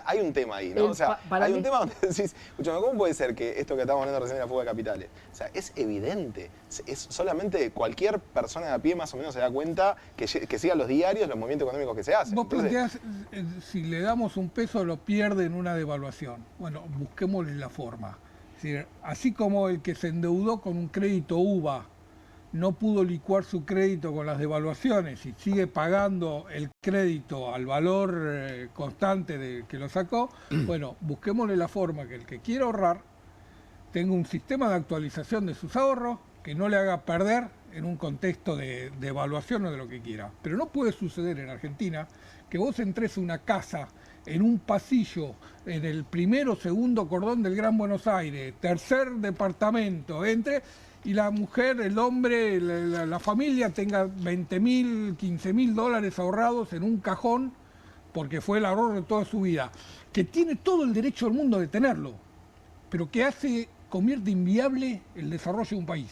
hay un tema ahí, ¿no? El O sea, para hay mí- un tema donde decís, escúchame, ¿cómo puede ser que esto que estamos hablando recién de la fuga de capitales? O sea, es evidente. Es solamente cualquier persona de a pie más o menos se da cuenta que siga los diarios, los movimientos económicos que se hacen. Vos Entonces, planteás, si le damos un peso lo pierde en una devaluación. Bueno, busquémosle la forma. Es decir, así como el que se endeudó con un crédito UVA no pudo licuar su crédito con las devaluaciones y sigue pagando el crédito al valor constante de que lo sacó, bueno, busquémosle la forma que el que quiera ahorrar tenga un sistema de actualización de sus ahorros que no le haga perder en un contexto de evaluación o de lo que quiera. Pero no puede suceder en Argentina que vos entres a una casa en un pasillo, en el primero o segundo cordón del Gran Buenos Aires, tercer departamento, entre y la mujer, el hombre, la familia tenga 20.000, 15.000 dólares ahorrados en un cajón porque fue el ahorro de toda su vida, que tiene todo el derecho del mundo de tenerlo, pero que convierte inviable el desarrollo de un país.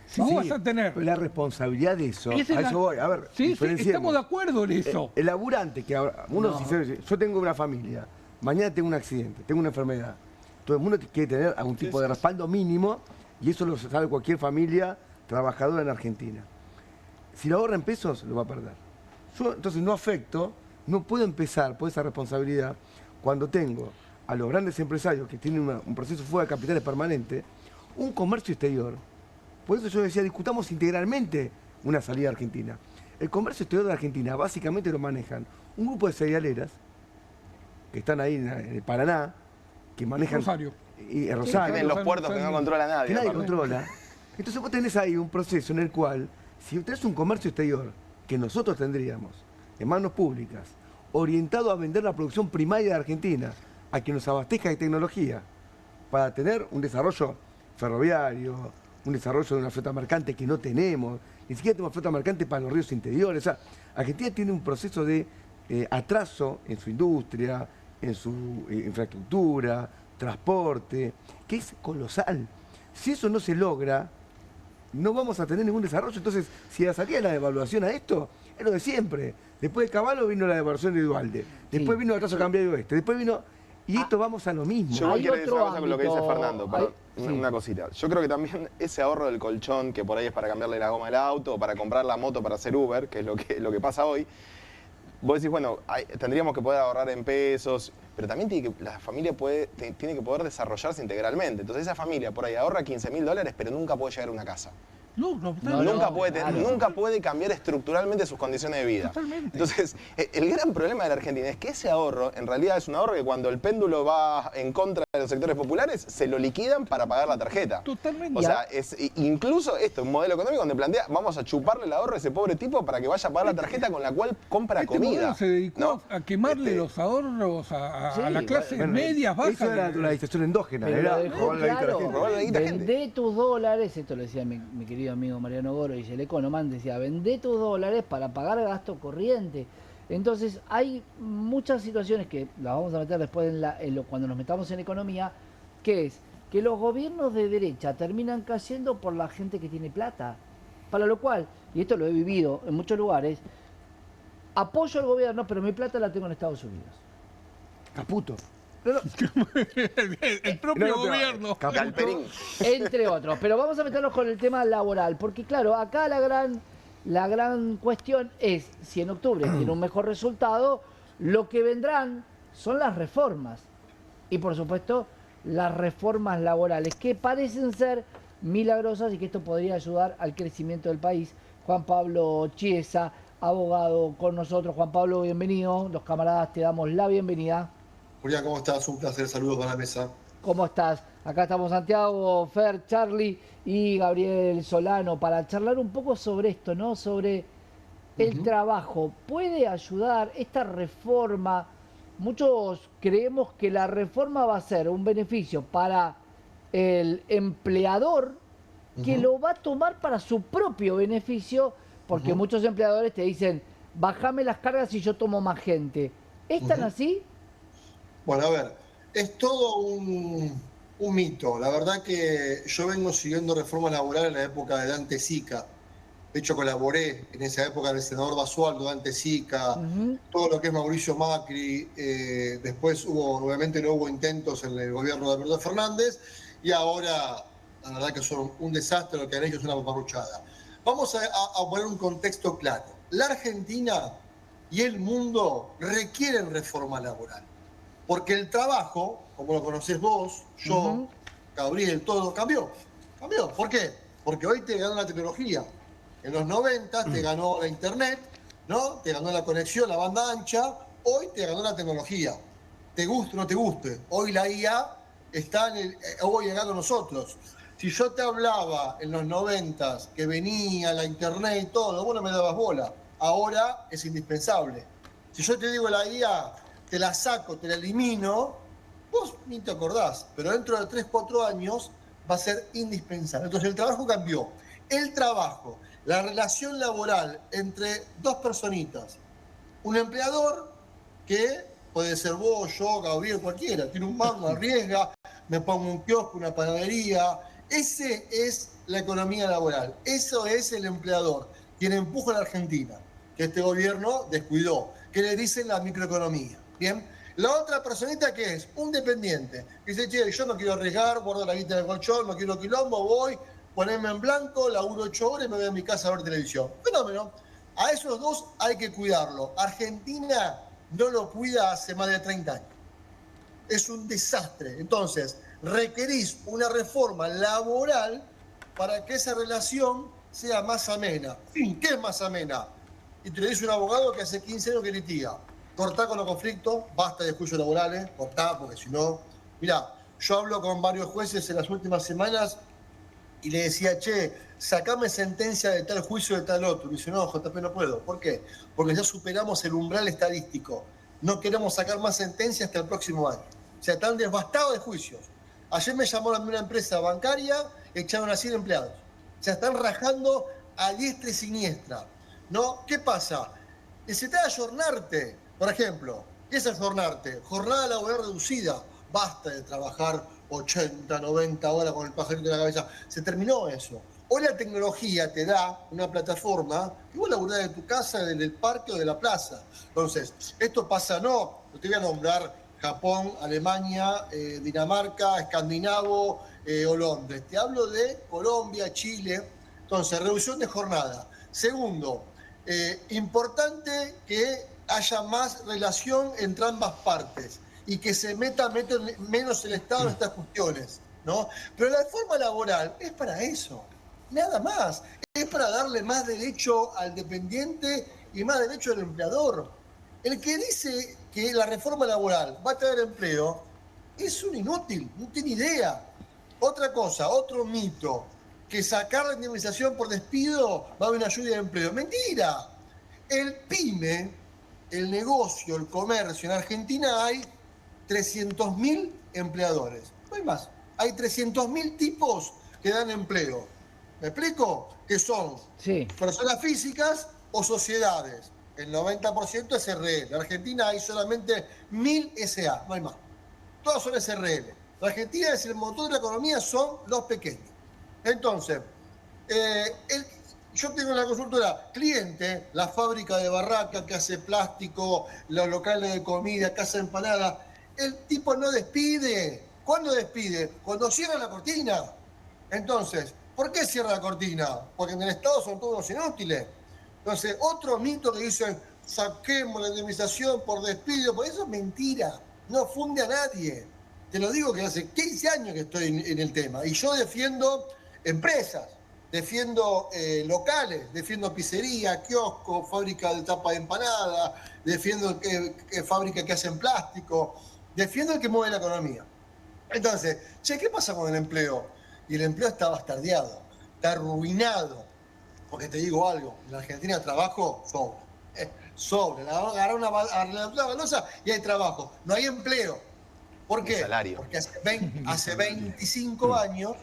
Si vos vas a tener... La responsabilidad de eso, Esa es a la- eso voy. A ver, Sí, diferenciemos. estamos de acuerdo en eso. El laburante que ahora, uno No. yo tengo una familia, mañana tengo un accidente, tengo una enfermedad. Todo el mundo quiere tener algún tipo de respaldo mínimo y eso lo sabe cualquier familia trabajadora en Argentina. Si lo ahorra en pesos, lo va a perder. Yo entonces no afecto, no puedo empezar por esa responsabilidad cuando tengo a los grandes empresarios que tienen un proceso de fuga de capitales permanente, un comercio exterior. Por eso yo decía, discutamos integralmente una salida de Argentina. El comercio exterior de Argentina básicamente lo manejan un grupo de cerealeras que están ahí en el Paraná, que manejan... Rosario. Y Rosario. Tienen los puertos que no controla nadie. Que nadie aparte. controla. Entonces vos tenés ahí un proceso en el cual, si tenés un comercio exterior, que nosotros tendríamos, en manos públicas, orientado a vender la producción primaria de Argentina, a que nos abastezca de tecnología, para tener un desarrollo ferroviario, un desarrollo de una flota mercante que no tenemos, ni siquiera tenemos flota mercante para los ríos interiores. O sea, Argentina tiene un proceso de atraso en su industria, en su infraestructura, transporte, que es colosal. Si eso no se logra, no vamos a tener ningún desarrollo. Entonces, si salía la devaluación a esto, es lo de siempre. Después de Cavallo vino la devaluación de Duhalde, después vino el atraso cambiario este, después vino... Y esto vamos a lo mismo. Yo Hay quiero decir otro una cosa con lo que dice ámbito. Fernando, perdón, una cosita. Yo creo que también ese ahorro del colchón, que por ahí es para cambiarle la goma del auto, o para comprar la moto para hacer Uber, que es lo que pasa hoy, vos decís, bueno, tendríamos que poder ahorrar en pesos, pero también la familia tiene que poder desarrollarse integralmente. Entonces esa familia por ahí ahorra $15.000, pero nunca puede llegar a una casa. Nunca puede cambiar estructuralmente sus condiciones de vida. Totalmente. Entonces, el gran problema de la Argentina es que ese ahorro, en realidad es un ahorro que cuando el péndulo va en contra de los sectores populares, se lo liquidan para pagar la tarjeta. Totalmente. O sea, incluso esto, un modelo económico donde plantea, vamos a chuparle el ahorro a ese pobre tipo para que vaya a pagar la tarjeta con la cual compra comida. Modelo se dedicó ¿no? a quemarle los ahorros a la clase Bueno, medias, bajas. Eso era la naturalización endógena, Pero era lo dejó robarle la guita a la claro, gente. robarle la guita a la gente. vendé tus dólares, esto lo decía mi querido amigo Mariano Goro y el Economan, decía, vendé tus dólares para pagar gasto corriente. Entonces hay muchas situaciones que las vamos a meter después cuando nos metamos en economía, que es que los gobiernos de derecha terminan cayendo por la gente que tiene plata. Para lo cual, y esto lo he vivido en muchos lugares, apoyo al gobierno, pero mi plata la tengo en Estados Unidos. Caputo. El propio gobierno. Galperín. Entre otros. Pero vamos a meternos con el tema laboral, porque claro, acá la gran cuestión es si en octubre tiene un mejor resultado, lo que vendrán son las reformas. Y por supuesto, las reformas laborales, que parecen ser milagrosas y que esto podría ayudar al crecimiento del país. Juan Pablo Chiesa, abogado con nosotros. Juan Pablo, bienvenido. Los camaradas te damos la bienvenida. Julián, ¿cómo estás? Un placer, saludos para la mesa. ¿Cómo estás? Acá estamos Santiago, Fer, Charlie y Gabriel Solano para charlar un poco sobre esto, ¿no? Sobre el trabajo. ¿Puede ayudar esta reforma? Muchos creemos que la reforma va a ser un beneficio para el empleador que lo va a tomar para su propio beneficio, porque muchos empleadores te dicen, bájame las cargas y yo tomo más gente. ¿Es tan así? Bueno, a ver, es todo un mito. La verdad que yo vengo siguiendo reforma laboral en la época de Dante Sica. De hecho, colaboré en esa época del senador Basualdo, Dante Sica, todo lo que es Mauricio Macri. Después obviamente no hubo intentos en el gobierno de Alberto Fernández. Y ahora, la verdad que son un desastre, lo que han hecho es una paparruchada. Vamos a poner un contexto claro. La Argentina y el mundo requieren reforma laboral. Porque el trabajo, como lo conocés vos, yo, Gabriel, todo, cambió. Cambió. ¿Por qué? Porque hoy te ganó la tecnología. En los 90 te ganó la internet, ¿no? Te ganó la conexión, la banda ancha. Hoy te ganó la tecnología. Te guste o no te guste. Hoy la IA está hoy llegando a nosotros. Si yo te hablaba en los 90 que venía la internet y todo, vos no me dabas bola. Ahora es indispensable. Si yo te digo la IA, te la saco, te la elimino, vos ni te acordás, pero dentro de 3, 4 años va a ser indispensable. Entonces el trabajo cambió. El trabajo, la relación laboral entre dos personitas, un empleador que puede ser vos, yo, Gabriel, cualquiera, tiene un banco, arriesga, me pongo un kiosco, una panadería. Ese es la economía laboral, eso es el empleador, quien empuja a la Argentina, que este gobierno descuidó, que le dicen la microeconomía. Bien, la otra personita que es un dependiente, que dice, che, yo no quiero arriesgar, guardo la guita en el colchón, no quiero quilombo, voy, ponerme en blanco, laburo 8 horas y me voy a mi casa a ver televisión. Fenómeno. A esos dos hay que cuidarlo. Argentina no lo cuida hace más de 30 años. es un desastre. Entonces, requerís una reforma laboral para que esa relación sea más amena. ¿Qué es más amena? Y te lo dice un abogado que hace 15 años que litiga. Cortá con los conflictos, basta de juicios laborales, cortá, porque si no... Mirá, yo hablo con varios jueces en las últimas semanas y le decía, che, sacame sentencia de tal juicio de tal otro. Y dice, no, JP, no puedo. ¿Por qué? Porque ya superamos el umbral estadístico. No queremos sacar más sentencias hasta el próximo año. O sea, están devastados de juicios. Ayer me llamaron de una empresa bancaria, echaron a 100 empleados. O sea, están rajando a diestra y siniestra, ¿no? ¿Qué pasa? Necesitas ayornarte. Por ejemplo, ¿qué es ayornarte? Jornada laboral reducida. Basta de trabajar 80, 90 horas con el pajarito en la cabeza. Se terminó eso. Hoy la tecnología te da una plataforma que vos laburás de tu casa, del parque o de la plaza. Entonces, esto pasa, no te voy a nombrar Japón, Alemania, Dinamarca, Escandinavo o Londres. Te hablo de Colombia, Chile. Entonces, reducción de jornada. Segundo, importante que haya más relación entre ambas partes y que se meta menos el Estado en estas cuestiones, ¿no? Pero la reforma laboral es para eso, nada más. Es para darle más derecho al dependiente y más derecho al empleador. El que dice que la reforma laboral va a traer empleo es un inútil, no tiene idea. Otra cosa, otro mito, que sacar la indemnización por despido va a haber una ayuda de empleo. ¡Mentira! El PYME, el negocio, el comercio, en Argentina hay 300.000 empleadores. No hay más. Hay 300.000 tipos que dan empleo. ¿Me explico? Que son personas físicas o sociedades. El 90% es SRL. En Argentina hay solamente 1.000 SA, no hay más. Todas son SRL. La Argentina es el motor de la economía, son los pequeños. Entonces, yo tengo en la consultora cliente, la fábrica de Barraca que hace plástico, los locales de comida, casa de empanada. El tipo no despide. ¿Cuándo despide? Cuando cierra la cortina. Entonces, ¿por qué cierra la cortina? Porque en el Estado son todos los inútiles. Entonces, otro mito que dicen, saquemos la indemnización por despido, pues eso es mentira. No funde a nadie. Te lo digo que hace 15 años que estoy en el tema. Y yo defiendo empresas, defiendo locales, defiendo pizzería, kiosco, fábrica de tapa de empanada, defiendo fábrica que hacen plástico, defiendo el que mueve la economía. Entonces, che, ¿qué pasa con el empleo? Y el empleo está bastardeado, está arruinado. Porque te digo algo, en la Argentina el trabajo sobra. Sobra. Agarrar una balosa y hay trabajo. No hay empleo. ¿Por qué? Salario. Porque hace 25 años,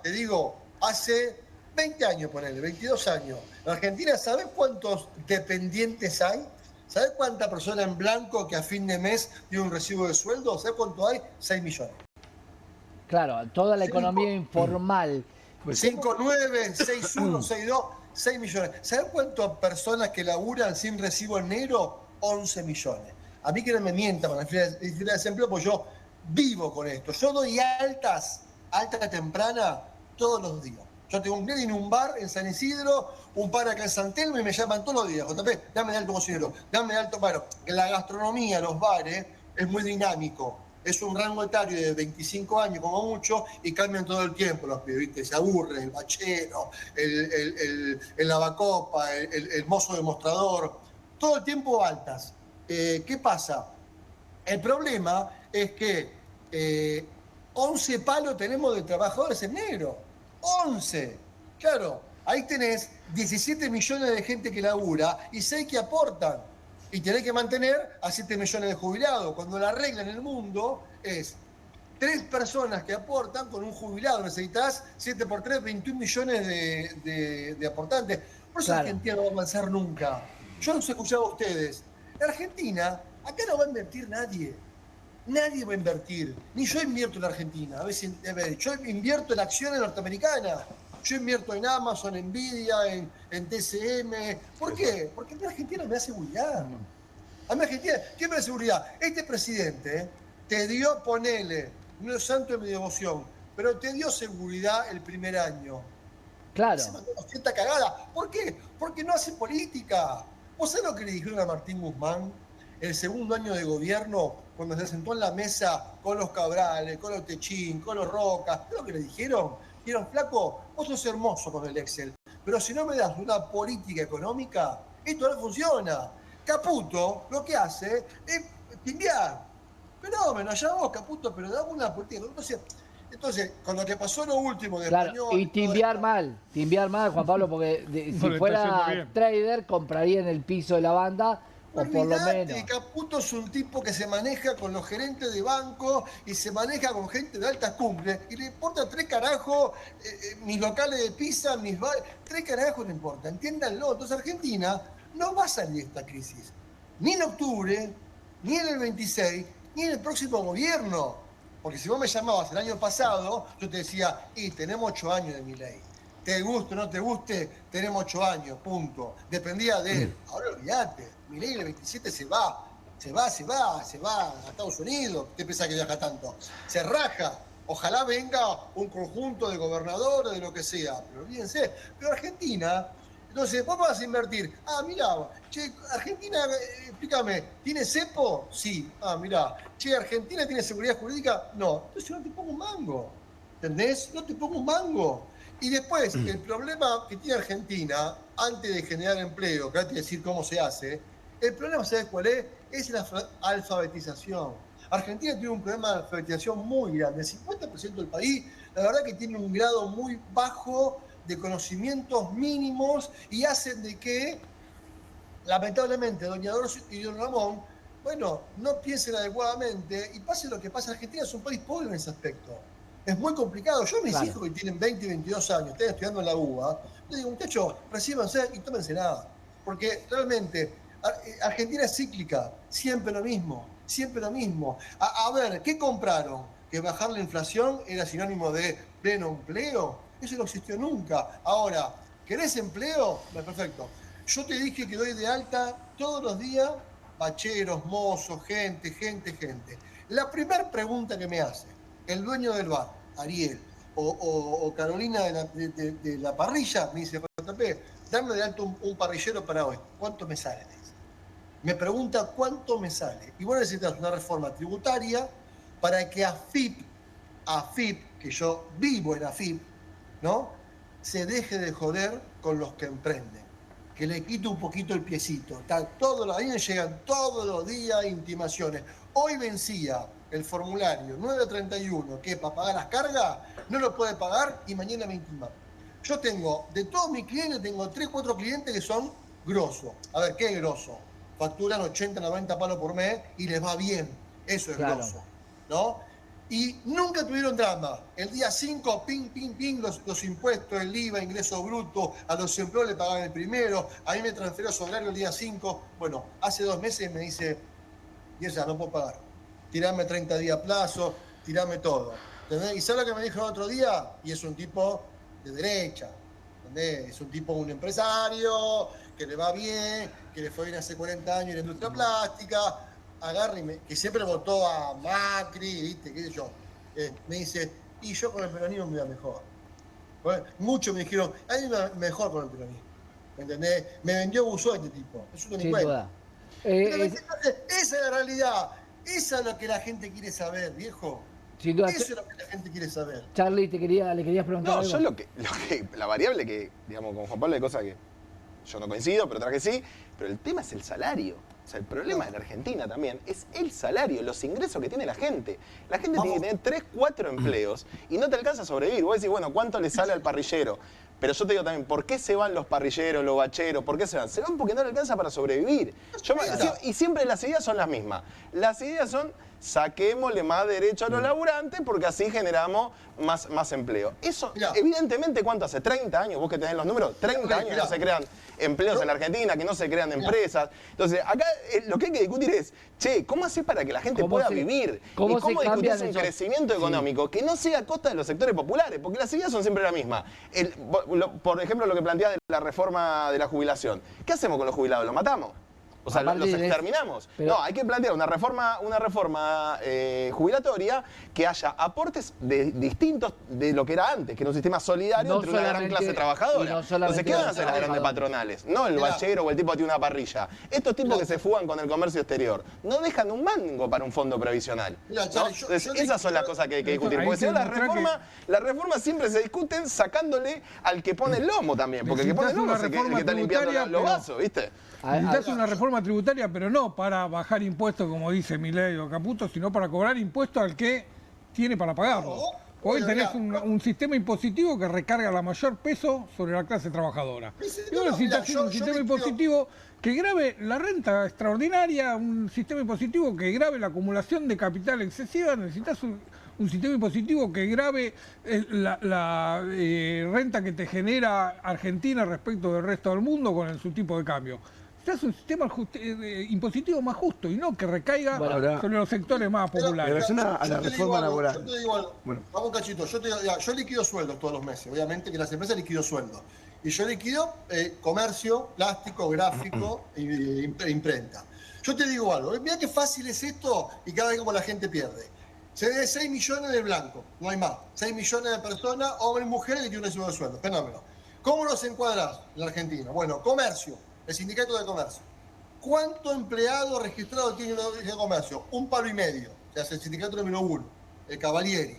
te digo, hace 20 años, ponele, 22 años. En Argentina, ¿sabés cuántos dependientes hay? ¿Sabés cuánta persona en blanco que a fin de mes tiene un recibo de sueldo? ¿Sabés cuánto hay? 6 millones. Claro, toda la economía informal. 5,9, 6,1, 6,2, 6 millones. ¿Sabés cuántas personas que laburan sin recibo en negro? 11 millones. A mí que no me mientan con la fila de desempleo, pues yo vivo con esto. Yo doy alta temprana, todos los días. Yo tengo un cliente en un bar en San Isidro, un par acá en San Telmo y me llaman todos los días. JP, dame de alto cocinero, dame de alto... Bueno, la gastronomía, los bares, es muy dinámico. Es un rango etario de 25 años como mucho y cambian todo el tiempo los pibes, ¿viste? Se aburren, el bachero, el lavacopa, el mozo demostrador, todo el tiempo altas. ¿Qué pasa? El problema es que 11 palos tenemos de trabajadores en negro. 11. Claro, ahí tenés 17 millones de gente que labura y 6 que aportan. Y tenés que mantener a 7 millones de jubilados. Cuando la regla en el mundo es 3 personas que aportan con un jubilado. Necesitas 7 por 3, 21 millones de aportantes. Por eso Argentina no va a avanzar nunca. Yo los escuchaba a ustedes. En Argentina, acá no va a invertir nadie. Nadie va a invertir. Ni yo invierto en Argentina. A veces, yo invierto en acciones norteamericanas. Yo invierto en Amazon, en Nvidia, en TCM. ¿Por qué? Porque a mí Argentina me da seguridad. A mí Argentina, ¿qué me da seguridad? Este presidente te dio, ponele, no es santo de mi devoción, pero te dio seguridad el primer año. Claro. Se mandó una cierta cagada. ¿Por qué? Porque no hace política. ¿Vos sabés lo que le dijeron a Martín Guzmán el segundo año de gobierno cuando se sentó en la mesa con los Cabrales, con los Techín, con los Rocas, ¿qué es lo que le dijeron? Dijeron, flaco, vos sos hermoso con el Excel, pero si no me das una política económica, esto no funciona. Caputo lo que hace es timbiar. Fenómeno, allá vos, Caputo, pero dame una política. Entonces, con lo que pasó lo último de Claro, Español... y timbiar mal, Juan Pablo, porque si No le está fuera yendo bien. trader, compraría en el piso de la banda, o por lo Olvidate, menos. Caputo es un tipo que se maneja con los gerentes de banco y se maneja con gente de altas cumbres y le importa 3 carajos mis locales de pizza, mis bares, 3 carajos no importa, entiéndanlo. Entonces Argentina no va a salir de esta crisis, ni en octubre, ni en el 26, ni en el próximo gobierno. Porque si vos me llamabas el año pasado, yo te decía, y tenemos 8 años de Milei. Te guste o no te guste, tenemos 8 años, punto. Dependía de él. Ahora olvídate, Milei el 27 se va a Estados Unidos. ¿Qué pensás que viaja tanto? Se raja. Ojalá venga un conjunto de gobernadores, de lo que sea. Pero olvídense. Pero Argentina, entonces vos vas a invertir. Ah, mirá, che, Argentina, explícame, ¿tiene cepo? Sí. Ah, mirá. Che, ¿Argentina tiene seguridad jurídica? No. Entonces no te pongo un mango. ¿Entendés? No te pongo un mango. Y después, el problema que tiene Argentina, antes de generar empleo, que antes de decir cómo se hace, el problema, ¿sabes cuál es? Es la alfabetización. Argentina tiene un problema de alfabetización muy grande. El 50% del país, la verdad que tiene un grado muy bajo de conocimientos mínimos y hacen de que, lamentablemente, doña Dolores y don Ramón, bueno, no piensen adecuadamente y pase lo que pasa. Argentina es un país pobre en ese aspecto. Es muy complicado. Yo a mis hijos que tienen 20 y 22 años, están estudiando en la UBA, les digo, muchachos, recíbanse y tómense nada. Porque realmente Argentina es cíclica, siempre lo mismo, siempre lo mismo. A ver, ¿qué compraron? ¿Que bajar la inflación era sinónimo de pleno empleo? Eso no existió nunca. Ahora, ¿querés empleo? Perfecto. Yo te dije que doy de alta todos los días bacheros, mozos, gente. La primera pregunta que me hace el dueño del bar, Ariel, o Carolina de la parrilla, me dice, JP, dame de alto un parrillero para hoy. ¿Cuánto me sale? Me pregunta cuánto me sale. Y vos necesitas una reforma tributaria para que AFIP, que yo vivo en AFIP, ¿no? Se deje de joder con los que emprenden. Que le quite un poquito el piecito. Ahí me llegan todos los días intimaciones. Hoy vencía el formulario 931, que para pagar las cargas, no lo puede pagar y mañana me intiman. Yo tengo, de todos mis clientes, tengo 3, 4 clientes que son grosos. A ver, ¿qué es grosso? Facturan 80, 90 palos por mes y les va bien. Eso es grosso, ¿no? Y nunca tuvieron drama. El día 5, ping, los impuestos, el IVA, ingreso bruto, a los empleados le pagaban el primero, a mí me transfirió su horario el día 5. Bueno, hace 2 meses me dice, y esa no puedo pagar. Tirame 30 días a plazo, tirame todo. ¿Entendés? ¿Y sabes lo que me dijo el otro día? Y es un tipo de derecha. ¿Entendés? Es un tipo, un empresario, que le va bien, que le fue bien hace 40 años en la industria plástica. Agarra y que siempre votó a Macri, ¿viste? ¿Qué sé yo? Me dice, y yo con el peronismo me iba mejor. Bueno, muchos me dijeron, a mí me iba mejor con el peronismo. ¿Entendés? Me vendió Buzó este tipo. Es un delincuente. Esa es la realidad. Esa es lo que la gente quiere saber, viejo. Sin duda. Eso es lo que la gente quiere saber. Charlie, le querías preguntar algo. Yo la variable que, digamos, con Juan Pablo hay cosas que yo no coincido, pero otras que sí, pero el tema es el salario. O sea, el problema de la Argentina también es el salario, los ingresos que tiene la gente. La gente tiene que tener 3, 4 empleos y no te alcanza a sobrevivir. Vos decís, bueno, ¿cuánto le sale al parrillero? Pero yo te digo también, ¿por qué se van los parrilleros, los bacheros? ¿Por qué se van? Se van porque no le alcanza para sobrevivir. Y siempre las ideas son las mismas. Las ideas son, saquémosle más derecho a los laburantes porque así generamos más empleo. Eso, evidentemente, ¿cuánto hace? 30 años, vos que tenés los números, 30 años no se crean empleos en la Argentina, que no se crean empresas. Entonces, acá lo que hay que discutir es, che, ¿cómo hacer para que la gente pueda vivir? ¿Cómo discutir un crecimiento económico que no sea a costa de los sectores populares? Porque las ideas son siempre las mismas. Por ejemplo, lo que plantea de la reforma de la jubilación. ¿Qué hacemos con los jubilados? ¿Los matamos? O sea, los exterminamos. No, hay que plantear una reforma jubilatoria que haya aportes distintos de lo que era antes, que era un sistema solidario entre una gran clase trabajadora. Entonces, ¿qué van a hacer las grandes patronales? No el bachero o el tipo que tiene una parrilla. Estos tipos que se fugan con el comercio exterior no dejan un mango para un fondo previsional. ¿No? Esas son las cosas que hay que discutir. Porque si no, las reformas siempre se discuten sacándole al que pone el lomo también. Porque el que pone el lomo es el que está limpiando los vasos, ¿viste? Necesitas una reforma tributaria, pero no para bajar impuestos, como dice Milei o Caputo, sino para cobrar impuestos al que tiene para pagarlo. Hoy tenés un sistema impositivo que recarga la mayor peso sobre la clase trabajadora. Y vos necesitas un sistema impositivo que grave la renta extraordinaria, un sistema impositivo que grave la acumulación de capital excesiva. Necesitas un sistema impositivo que grave la renta que te genera Argentina respecto del resto del mundo con su tipo de cambio. Es un sistema impositivo más justo y no que recaiga sobre los sectores más populares. En relación a la reforma laboral. Yo te digo algo. Vamos, Cachito. Yo liquido sueldos todos los meses. Obviamente que las empresas liquido sueldos. Y yo liquido comercio, plástico, gráfico e imprenta. Yo te digo algo. Mira qué fácil es esto y cada vez como la gente pierde. Se debe 6 millones de blancos, no hay más. 6 millones de personas, hombres y mujeres, que tienen un recibo de sueldo. Fenómeno. ¿Cómo los encuadras en la Argentina? Bueno, comercio. El sindicato de comercio. ¿Cuánto empleado registrado tiene el comercio? 1,5 palos. O sea, es el sindicato número 1, el Cavalieri.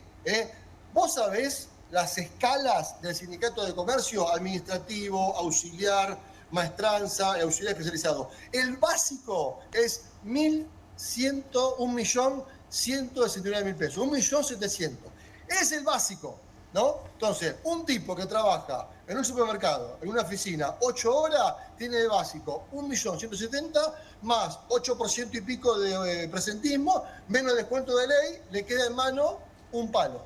¿Vos sabés las escalas del sindicato de comercio? Administrativo, auxiliar, maestranza, auxiliar especializado. El básico es 1.169.000 pesos. 1.700.000. Es el básico, ¿no? Entonces, un tipo que trabaja en un supermercado, en una oficina, 8 horas, tiene de básico 1.170.000 más 8% y pico de presentismo, menos descuento de ley, le queda en mano 1 palo.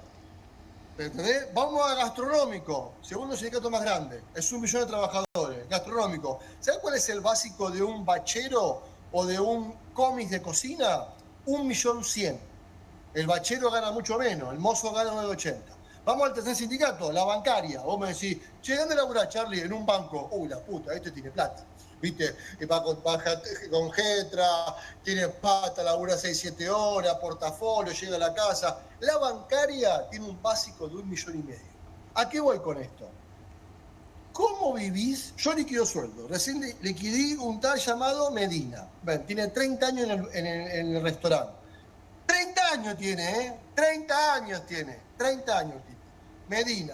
¿Entendés? Vamos a gastronómico, segundo sindicato más grande, es 1 millón de trabajadores, gastronómico. ¿Sabes cuál es el básico de un bachero o de un cómic de cocina? 1.100.000. El bachero gana mucho menos, el mozo gana 980. Vamos al tercer sindicato, la bancaria. Vos me decís, che, ¿dónde laburás, Charlie? En un banco. Uy, la puta, este tiene plata. ¿Viste? Va con Getra, tiene plata, labura 6-7 horas, portafolio, llega a la casa. La bancaria tiene un básico de 1,5 millones. ¿A qué voy con esto? ¿Cómo vivís? Yo liquido sueldo. Recién liquidé un tal llamado Medina. Ven, tiene 30 años en el restaurante. 30 años tiene, ¿eh? 30 años tiene. 30 años tiene. Medina,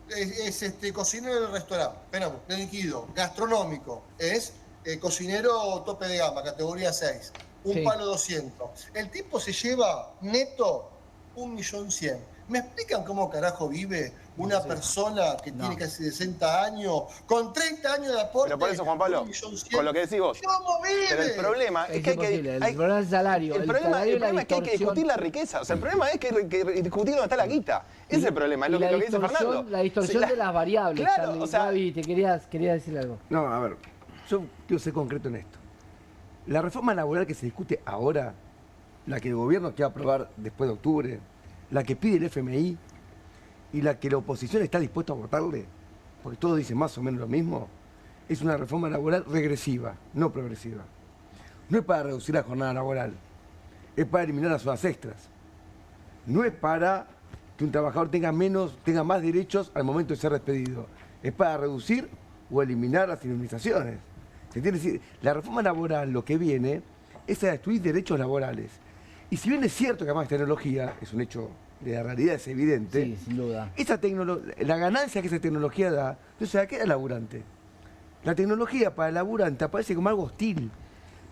es cocinero del restaurante, esperamos, de liquido, gastronómico, es cocinero tope de gama, categoría 6, 1 palo 200. El tipo se lleva neto 1.100.000. ¿Me explican cómo carajo vive una persona que tiene casi 60 años, con 30 años de aporte? Pero por eso, Juan Pablo, con lo que decís vos. ¿Cómo vive? Pero el problema es que hay que... El problema es el salario. El problema es que hay que discutir la riqueza. O sea, el problema es que discutir dónde está la guita. Ese es el problema, es lo que dice Fernando. La distorsión de las variables. Claro, o sea... Gaby, te quería decir algo. No, a ver, yo quiero ser concreto en esto. La reforma laboral que se discute ahora, la que el gobierno quiere aprobar después de octubre, la que pide el FMI y la que la oposición está dispuesta a votarle, porque todos dicen más o menos lo mismo, es una reforma laboral regresiva, no progresiva. No es para reducir la jornada laboral, es para eliminar las horas extras. No es para que un trabajador tenga más derechos al momento de ser despedido. Es para reducir o eliminar las indemnizaciones. ¿Se entiende? Es decir, la reforma laboral lo que viene es a destruir derechos laborales. Y si bien es cierto que además tecnología, es un hecho de la realidad, es evidente, sí, sin duda. La ganancia que esa tecnología da, entonces ¿a qué da el laburante? La tecnología para el laburante aparece como algo hostil,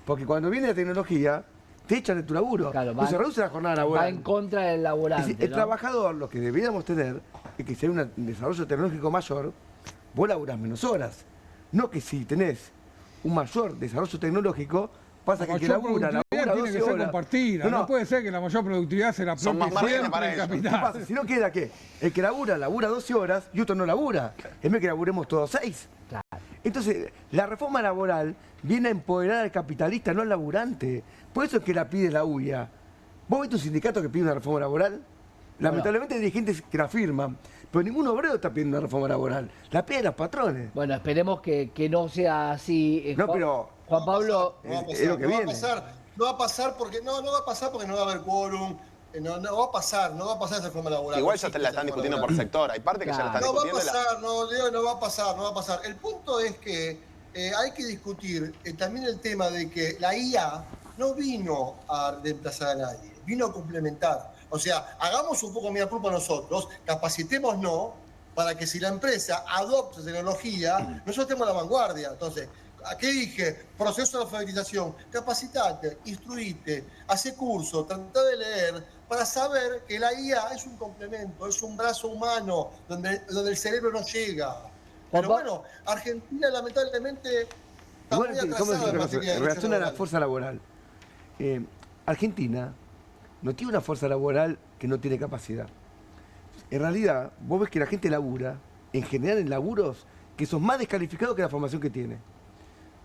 porque cuando viene la tecnología, te echan de tu laburo, claro, se reduce la jornada laboral. Va en contra del laburante. Es decir, el trabajador, lo que deberíamos tener, es que si hay un desarrollo tecnológico mayor, vos laburás menos horas. No que si tenés un mayor desarrollo tecnológico, pasa que el que labura 12 tiene que ser horas. Compartida. No puede ser que la mayor productividad se la propie siempre el capital. ¿Qué pasa? Si no queda ¿qué? El que labura 12 horas y otro no labura. Es mejor que laburemos todos 6. Claro. Entonces, la reforma laboral viene a empoderar al capitalista, no al laburante. Por eso es que la pide la UIA. ¿Vos viste un sindicato que pide una reforma laboral? Lamentablemente hay dirigentes que la firman, pero ningún obrero está pidiendo una reforma laboral. La piden los patrones. Bueno, esperemos que no sea así. No, pero Juan Pablo, No va a pasar, es lo que no va a viene. pasar, no va a pasar porque no va a pasar porque no va a haber quórum, no va a pasar esa reforma laboral. Igual no ya existe la esa están reforma discutiendo por laboral. sector. Hay parte que ya la están No va a discutiendo. pasar, no va a pasar. El punto es que hay que discutir también el tema de que la IA no vino a reemplazar a nadie, vino a complementar. O sea, hagamos un poco mea culpa nosotros, capacitémonos para que si la empresa adopta tecnología, nosotros estemos a la vanguardia. Entonces, ¿a qué dije? Proceso de alfabetización. Capacitate, instruite, hace curso, trata de leer para saber que la IA es un complemento, es un brazo humano donde el cerebro no llega. Pero bueno, Argentina lamentablemente está muy atrasada en materia de En relación a la laboral. fuerza laboral, Argentina no tiene una fuerza laboral que no tiene capacidad. En realidad, vos ves que la gente labura, en general en laburos, que son más descalificados que la formación que tiene.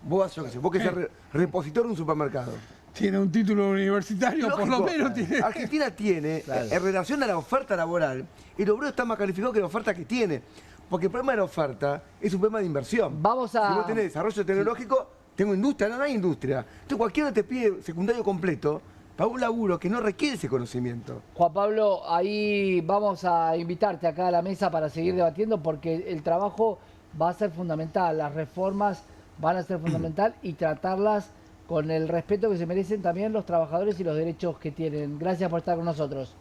Vos que seas repositor de un supermercado. Tiene un título universitario, por lo menos tiene. Argentina tiene, en relación a la oferta laboral, el obrero está más calificado que la oferta que tiene. Porque el problema de la oferta es un problema de inversión. Vamos a... Si vos tenés desarrollo tecnológico, tengo industria, no hay industria. Entonces cualquiera te pide secundario completo para un laburo que no requiere ese conocimiento. Juan Pablo, ahí vamos a invitarte acá a la mesa para seguir debatiendo porque el trabajo va a ser fundamental, las reformas van a ser fundamental y tratarlas con el respeto que se merecen también los trabajadores y los derechos que tienen. Gracias por estar con nosotros.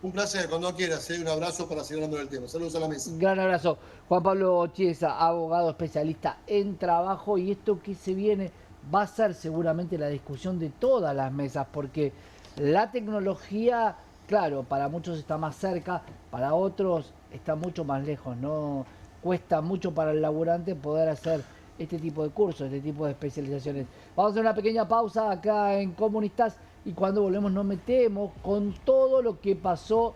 Un placer, cuando quieras, un abrazo para seguir hablando del tema. Saludos a la mesa. Gran abrazo. Juan Pablo Chiesa, abogado especialista en trabajo, y esto que se viene va a ser seguramente la discusión de todas las mesas, porque la tecnología, claro, para muchos está más cerca, para otros está mucho más lejos, ¿no? Cuesta mucho para el laburante poder hacer este tipo de cursos, este tipo de especializaciones. Vamos a hacer una pequeña pausa acá en Comunistas y cuando volvemos nos metemos con todo lo que pasó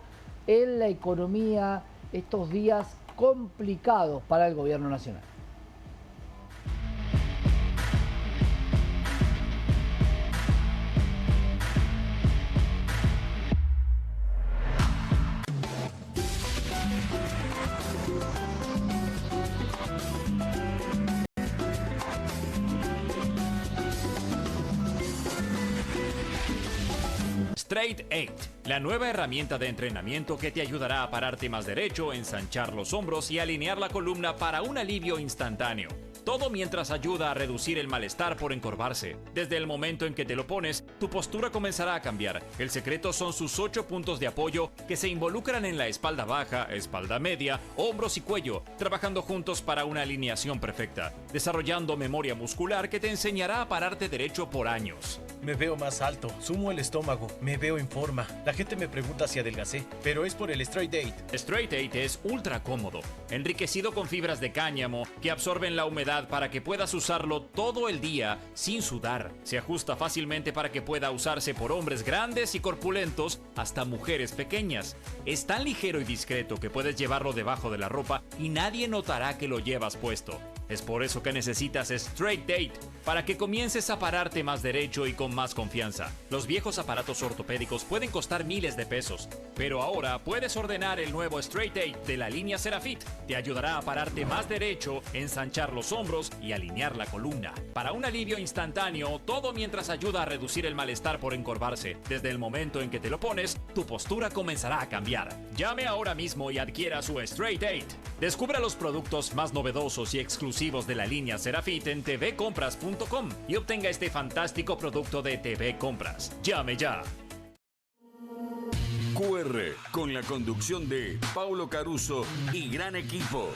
en la economía estos días complicados para el gobierno nacional. Straight 8, la nueva herramienta de entrenamiento que te ayudará a pararte más derecho, ensanchar los hombros y alinear la columna para un alivio instantáneo. Todo mientras ayuda a reducir el malestar por encorvarse. Desde el momento en que te lo pones, tu postura comenzará a cambiar. El secreto son sus 8 puntos de apoyo que se involucran en la espalda baja, espalda media, hombros y cuello, trabajando juntos para una alineación perfecta, desarrollando memoria muscular que te enseñará a pararte derecho por años. Me veo más alto, sumo el estómago, me veo en forma. La gente me pregunta si adelgacé, pero es por el Straight 8. Straight 8 es ultra cómodo, enriquecido con fibras de cáñamo que absorben la humedad para que puedas usarlo todo el día sin sudar. Se ajusta fácilmente para que pueda usarse por hombres grandes y corpulentos hasta mujeres pequeñas. Es tan ligero y discreto que puedes llevarlo debajo de la ropa y nadie notará que lo llevas puesto. Es por eso que necesitas Straight 8, para que comiences a pararte más derecho y con más confianza. Los viejos aparatos ortopédicos pueden costar miles de pesos, pero ahora puedes ordenar el nuevo Straight 8 de la línea Serafit. Te ayudará a pararte más derecho, ensanchar los hombros y alinear la columna. Para un alivio instantáneo, todo mientras ayuda a reducir el malestar por encorvarse. Desde el momento en que te lo pones, tu postura comenzará a cambiar. Llame ahora mismo y adquiera su Straight 8. Descubra los productos más novedosos y exclusivos de la línea Serafit en tvcompras.com y obtenga este fantástico producto de TV Compras. Llame ya. QR, con la conducción de Paulo Caruso y gran equipo.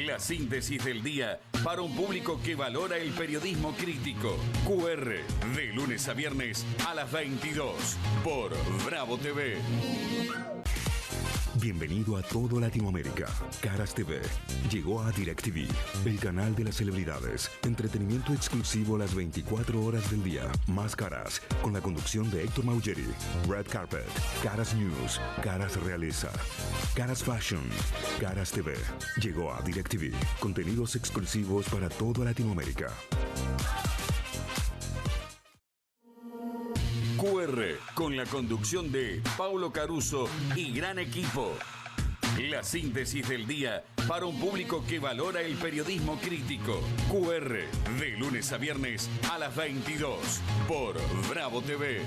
La síntesis del día para un público que valora el periodismo crítico. QR, de lunes a viernes a las 22 por Bravo TV. Bienvenido a todo Latinoamérica. Caras TV llegó a DirecTV, el canal de las celebridades. Entretenimiento exclusivo las 24 horas del día. Más Caras, con la conducción de Héctor Maugeri. Red Carpet, Caras News, Caras Realeza, Caras Fashion, Caras TV. Llegó a DirecTV. Contenidos exclusivos para toda Latinoamérica. QR, con la conducción de Paulo Caruso y gran equipo. La síntesis del día para un público que valora el periodismo crítico. QR, de lunes a viernes a las 22 por Bravo TV.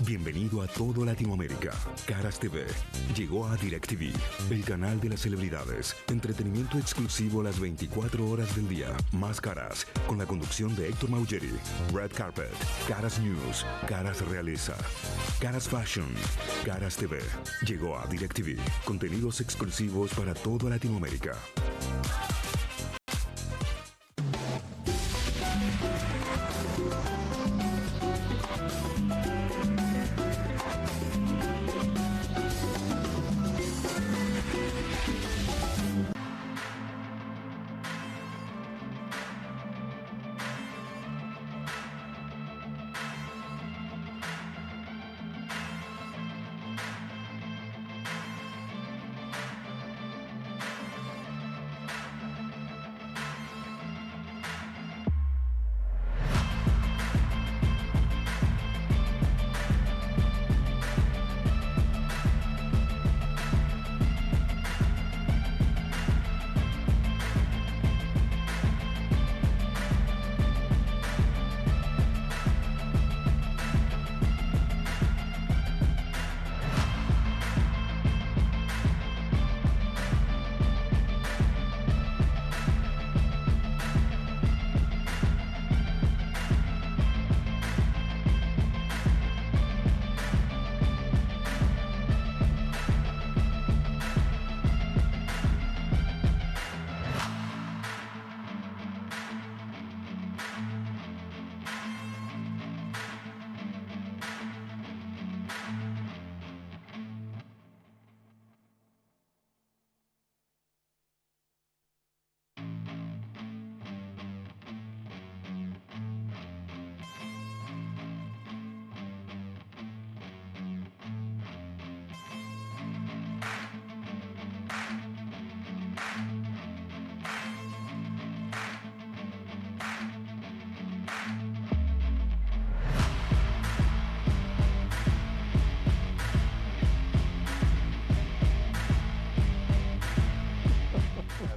Bienvenido a todo Latinoamérica. Caras TV llegó a DirecTV, el canal de las celebridades. Entretenimiento exclusivo las 24 horas del día. Más Caras, con la conducción de Héctor Maugeri. Red Carpet, Caras News, Caras Realeza, Caras Fashion, Caras TV. Llegó a DirecTV. Contenidos exclusivos para toda Latinoamérica.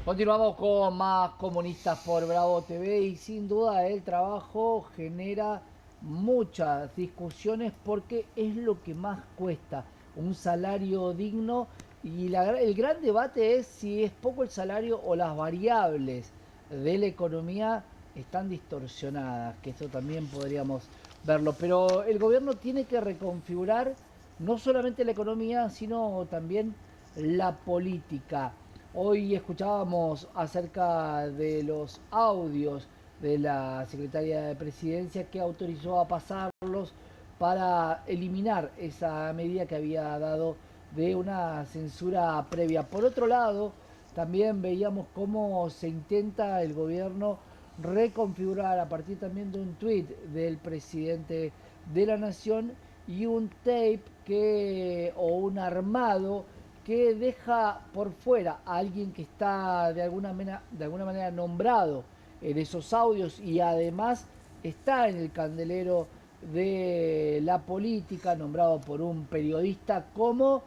Continuamos con más Comunistas por Bravo TV y sin duda el trabajo genera muchas discusiones porque es lo que más cuesta, un salario digno, y el gran debate es si es poco el salario o las variables de la economía están distorsionadas, que esto también podríamos verlo, pero el gobierno tiene que reconfigurar no solamente la economía sino también la política. Hoy escuchábamos acerca de los audios de la Secretaría de Presidencia que autorizó a pasarlos para eliminar esa medida que había dado de una censura previa. Por otro lado, también veíamos cómo se intenta el gobierno reconfigurar a partir también de un tuit del presidente de la Nación y un tape o un armado que deja por fuera a alguien que está de alguna manera nombrado en esos audios y además está en el candelero de la política, nombrado por un periodista como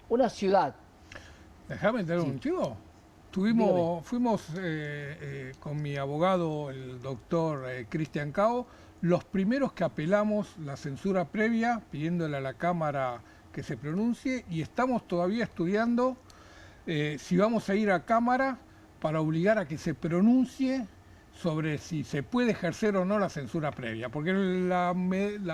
una ciudad. Déjame tener un chivo. Fuimos con mi abogado, el doctor Cristian Cao, los primeros que apelamos la censura previa, pidiéndole a la Cámara que se pronuncie, y estamos todavía estudiando si vamos a ir a Cámara para obligar a que se pronuncie sobre si se puede ejercer o no la censura previa, porque la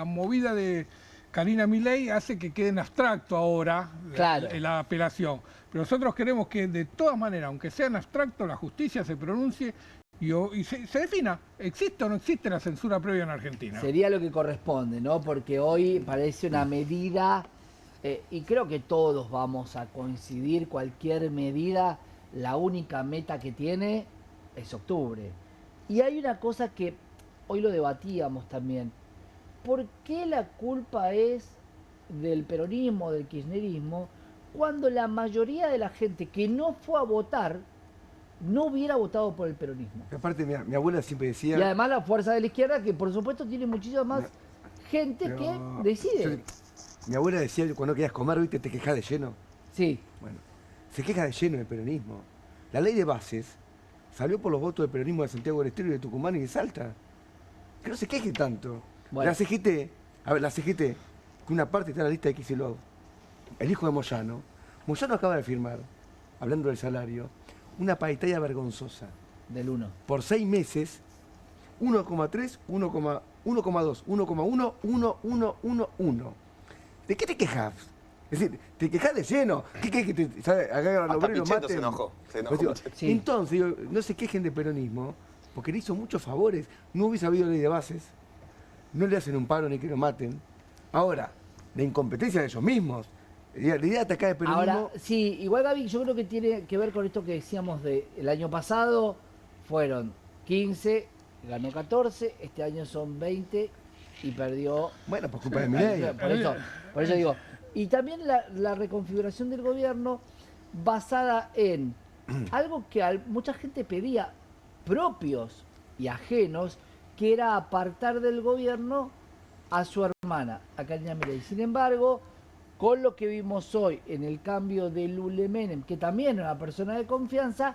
movida de Karina Milei hace que quede en abstracto ahora la apelación, pero nosotros queremos que de todas maneras, aunque sea en abstracto, la justicia se pronuncie y se defina, ¿existe o no existe la censura previa en Argentina? Sería lo que corresponde, ¿no? Porque hoy parece una medida, y creo que todos vamos a coincidir, cualquier medida, la única meta que tiene es octubre. Y hay una cosa que hoy lo debatíamos también. ¿Por qué la culpa es del peronismo, del kirchnerismo, cuando la mayoría de la gente que no fue a votar no hubiera votado por el peronismo? Aparte, mi abuela siempre decía... Y además la fuerza de la izquierda, que por supuesto tiene muchísima más gente que decide. Mi abuela decía, cuando querías comer, ¿viste? Te quejás de lleno. Sí. Bueno, se queja de lleno del peronismo. La ley de bases salió por los votos del peronismo de Santiago del Estero y de Tucumán y de Salta. Que no se queje tanto. Bueno. La CGT, que una parte está en la lista de Kicillof, el hijo de Moyano. Moyano acaba de firmar, hablando del salario, una paritaria vergonzosa. Del 1. Por 6 meses, 1,3, 1,2, 1,1, 1,1. ¿De qué te quejas? Es decir, te quejas de lleno. ¿Qué que te agarran los obreros, maten? Se enojó. Pues digo, Sí. Entonces, digo, no se quejen de peronismo, porque le hizo muchos favores. No hubiese habido ley de bases, no le hacen un paro ni que lo maten. Ahora, la incompetencia de ellos mismos. La idea de atacar el peronismo... Ahora, sí, igual Gaby, yo creo que tiene que ver con esto que decíamos del año pasado, fueron 15, ganó 14, este año son 20 y perdió... Bueno, por culpa de Milei. Por eso digo, y también la reconfiguración del gobierno basada en algo que mucha gente pedía, propios y ajenos, que era apartar del gobierno a su hermana, a Karina Milei. Sin embargo, con lo que vimos hoy en el cambio de Lule Menem, que también era una persona de confianza,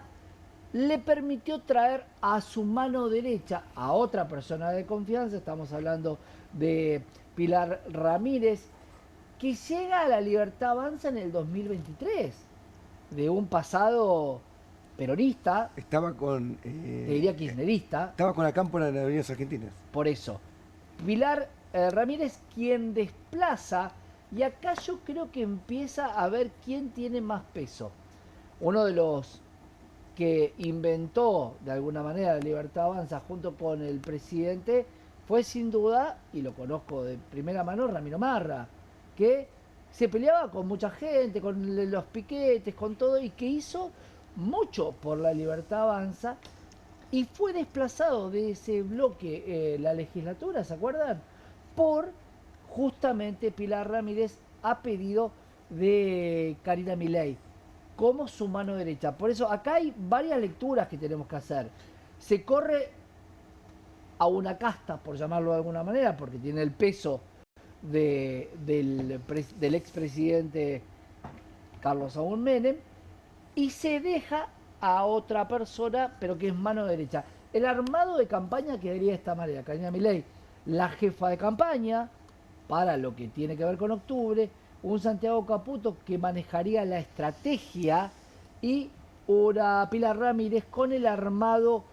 le permitió traer a su mano derecha a otra persona de confianza, estamos hablando de Pilar Ramírez, que llega a la Libertad Avanza en el 2023, de un pasado peronista, Estaba con... te diría kirchnerista, Estaba con la cámpora de las Avenidas Argentinas. por eso. Pilar Ramírez, quien desplaza, y acá yo creo que empieza a ver quién tiene más peso. Uno de los que inventó de alguna manera la Libertad Avanza junto con el presidente fue sin duda, y lo conozco de primera mano, Ramiro Marra, que se peleaba con mucha gente, con los piquetes, con todo, y que hizo mucho por la Libertad Avanza y fue desplazado de ese bloque la legislatura, ¿se acuerdan? Por justamente Pilar Ramírez a pedido de Karina Milei como su mano derecha. Por eso acá hay varias lecturas que tenemos que hacer. Se corre a una casta, por llamarlo de alguna manera, porque tiene el peso del expresidente Carlos Saúl Menem, y se deja a otra persona, pero que es mano derecha. El armado de campaña quedaría de esta manera: Karina Milei, la jefa de campaña, para lo que tiene que ver con octubre, un Santiago Caputo que manejaría la estrategia y una Pilar Ramírez con el armado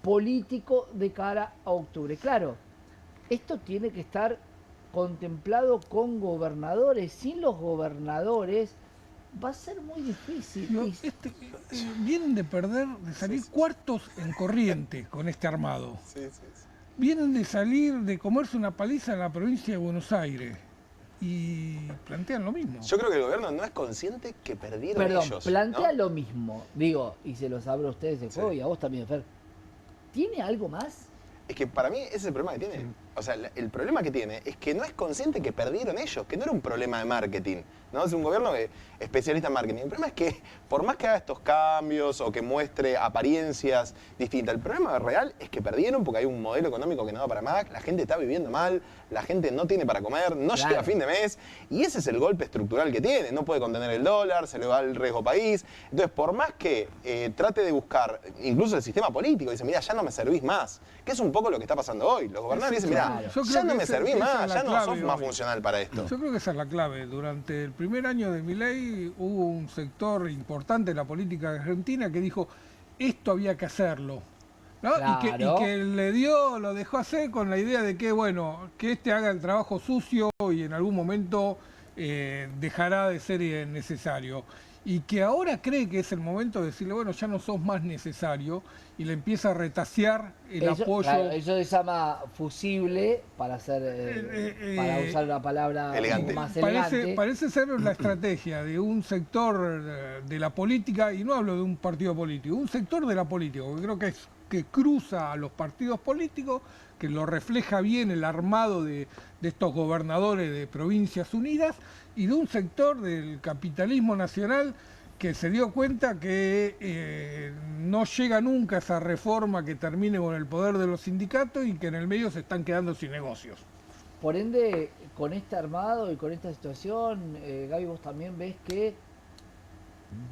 político de cara a octubre. Claro, esto tiene que estar contemplado con gobernadores. Sin los gobernadores va a ser muy difícil. No, vienen de perder, de salir cuartos en corriente con este armado. Vienen de salir, de comerse una paliza en la provincia de Buenos Aires. Y plantean lo mismo. Yo creo que el gobierno no es consciente que perdieron ellos. Plantea ¿no? lo mismo. Digo, y se los abro a ustedes el juego y a vos también, Fer. ¿Tiene algo más? Es que para mí ese es el problema que tiene. O sea, el problema que tiene es que no es consciente que perdieron ellos, que no era un problema de marketing, ¿no? Es un gobierno especialista en marketing. El problema es que, por más que haga estos cambios o que muestre apariencias distintas, el problema real es que perdieron porque hay un modelo económico que no da para más, la gente está viviendo mal, la gente no tiene para comer, no llega a fin de mes, y ese es el golpe estructural que tiene. No puede contener el dólar, se le va el riesgo país. Entonces, por más que trate de buscar, incluso el sistema político, dice, mira, ya no me servís más, que es un poco lo que está pasando hoy. Los gobernadores dicen, mira, ya no me servís más, ya no sos más funcional para esto. Yo creo que esa es la clave. Durante el primer año de Milei hubo un sector importante de la política argentina que dijo, esto había que hacerlo, ¿no? Claro. Y que lo dejó hacer con la idea de que, bueno, que este haga el trabajo sucio y en algún momento dejará de ser necesario. Y que ahora cree que es el momento de decirle, bueno, ya no sos más necesario, y le empieza a retasear el apoyo. Claro, eso se llama fusible, para hacer para usar una palabra elegante. Más elegante. Parece ser la estrategia de un sector de la política, y no hablo de un partido político, un sector de la política, porque creo que cruza a los partidos políticos, que lo refleja bien el armado de estos gobernadores de Provincias Unidas, y de un sector del capitalismo nacional que se dio cuenta que no llega nunca esa reforma que termine con el poder de los sindicatos y que en el medio se están quedando sin negocios. Por ende, con este armado y con esta situación, Gaby, vos también ves que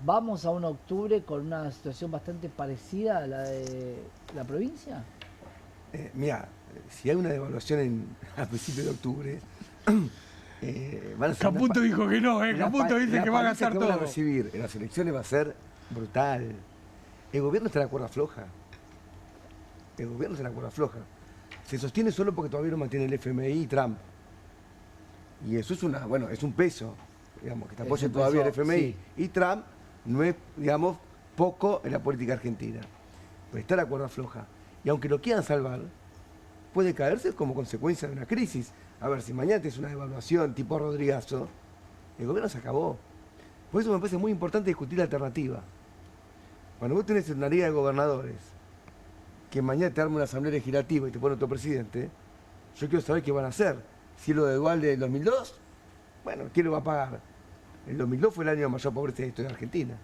¿vamos a un octubre con una situación bastante parecida a la de la provincia? Mira, si hay una devaluación a principios de octubre, van a ser Caputo dijo que no, Caputo dice que va a gastar todo. Van a recibir en las elecciones va a ser brutal. El gobierno está en la cuerda floja. El gobierno está en la cuerda floja. Se sostiene solo porque todavía no mantiene el FMI y Trump. Y eso es es un peso, digamos, que te apoye todavía el FMI. Sí. Y Trump no es, digamos, poco en la política argentina. Pero está en la cuerda floja. Y aunque lo quieran salvar, puede caerse como consecuencia de una crisis. A ver, si mañana es una devaluación tipo Rodrigazo, el gobierno se acabó. Por eso me parece muy importante discutir la alternativa. Cuando vos tenés una liga de gobernadores que mañana te arma una asamblea legislativa y te pone otro presidente, yo quiero saber qué van a hacer. Si es lo de Dualde del 2002, bueno, ¿quién lo va a pagar? El 2002 fue el año de mayor pobreza de la historia de Argentina.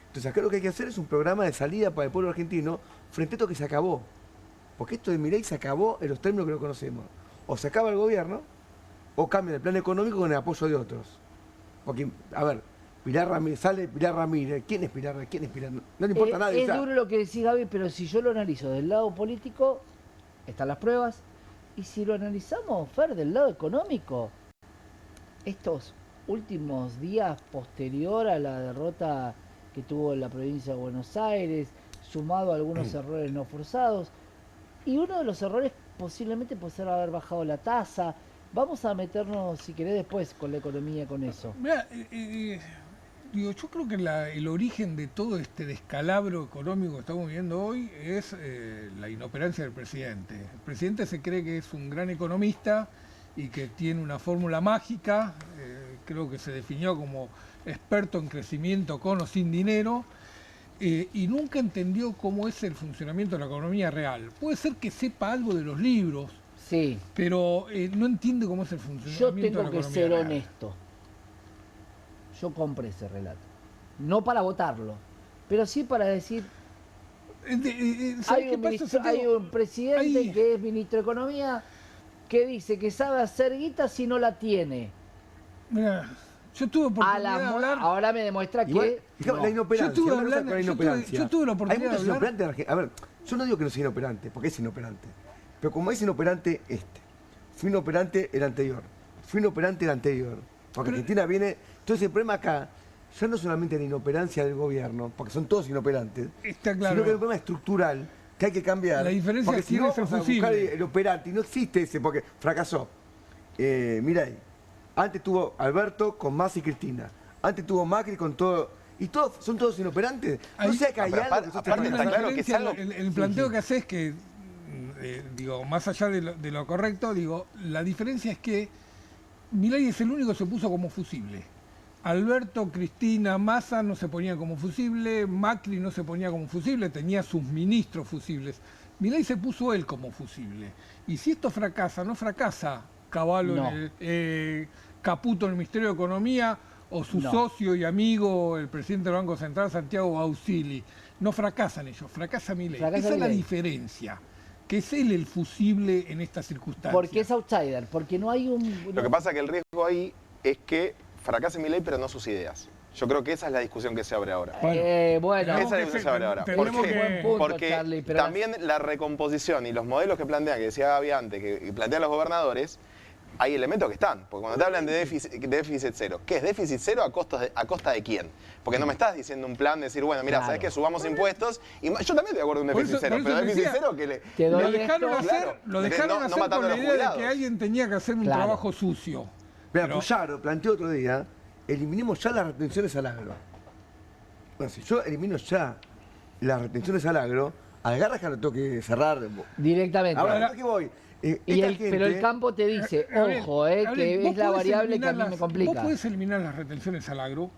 Entonces acá lo que hay que hacer es un programa de salida para el pueblo argentino frente a esto que se acabó. Porque esto de Milei se acabó en los términos que lo conocemos. O se acaba el gobierno, o cambia el plan económico con el apoyo de otros. Porque, a ver, sale Pilar Ramírez. ¿Quién es Pilar? No le importa a nadie. Es duro lo que decís, Gaby, pero si yo lo analizo del lado político, están las pruebas. Y si lo analizamos, Fer, del lado económico, estos últimos días posterior a la derrota que tuvo la provincia de Buenos Aires, sumado a algunos errores no forzados, y uno de los errores posiblemente puede ser haber bajado la tasa. Vamos a meternos, si querés, después con la economía, con eso. Mirá, yo creo que el origen de todo este descalabro económico que estamos viviendo hoy es la inoperancia del presidente. El presidente se cree que es un gran economista y que tiene una fórmula mágica, creo que se definió como experto en crecimiento con o sin dinero, y nunca entendió cómo es el funcionamiento de la economía real. Puede ser que sepa algo de los libros, sí, pero no entiende cómo es el funcionamiento de la economía real. Yo tengo que ser honesto. Yo compré ese relato. No para votarlo, pero sí para decir... Hay un presidente que es ministro de Economía que dice que sabe hacer guita si no la tiene. Mira, yo tuve oportunidad de hablar... Ahora me demuestra que... La inoperancia. Yo tuve la oportunidad de hablar... A ver, yo no digo que no sea inoperante, porque es inoperante. Pero como es inoperante fue inoperante el anterior, fue inoperante el anterior. Porque Argentina viene... Entonces el problema acá ya no solamente la inoperancia del gobierno, porque son todos inoperantes, está claro, sino que hay un problema estructural que hay que cambiar. La diferencia porque es si no vamos a buscar el operante, y no existe ese, porque fracasó. Mira ahí, antes tuvo Alberto con Massa y Cristina, antes tuvo Macri con todo, y son todos inoperantes. No sé que hay algo que aparte está claro que es algo... El planteo que hace es que, digo, más allá de lo correcto, digo, la diferencia es que Milei es el único que se puso como fusible. Alberto, Cristina, Massa no se ponían como fusible, Macri no se ponía como fusible, tenía sus ministros fusibles. Milei se puso él como fusible. Y si esto fracasa, no fracasa Cavallo, Caputo en el Ministerio de Economía, o su socio y amigo, el presidente del Banco Central, Santiago Bausili. No fracasan ellos, fracasa Milei. Esa es la diferencia. Que es él el fusible en estas circunstancias. Porque es outsider, porque no hay un... Lo que pasa es que el riesgo ahí es que fracase Milei, pero no sus ideas. Yo creo que esa es la discusión que se abre ahora. Bueno, esa es la discusión que se abre ahora. Porque Charlie, también la recomposición y los modelos que plantean, que decía Gaby antes, que plantean los gobernadores, hay elementos que están. Porque cuando te hablan de déficit cero, ¿qué es déficit cero a costa de quién? Porque no me estás diciendo un plan de decir, bueno, mira, ¿sabes qué? Subamos impuestos. Y yo también estoy de acuerdo en un déficit cero, pero déficit cero que lo dejaron hacer con la idea de que alguien tenía que hacer un trabajo sucio. Mira, Puyaro planteó otro día, eliminemos ya las retenciones al agro. Bueno, si yo elimino ya las retenciones al agro, al Garraja lo tengo que cerrar directamente. Ahora, ¿a qué voy? Pero el campo te dice, ojo, que es la variable que a mí me complica. Vos podés eliminar las retenciones al agro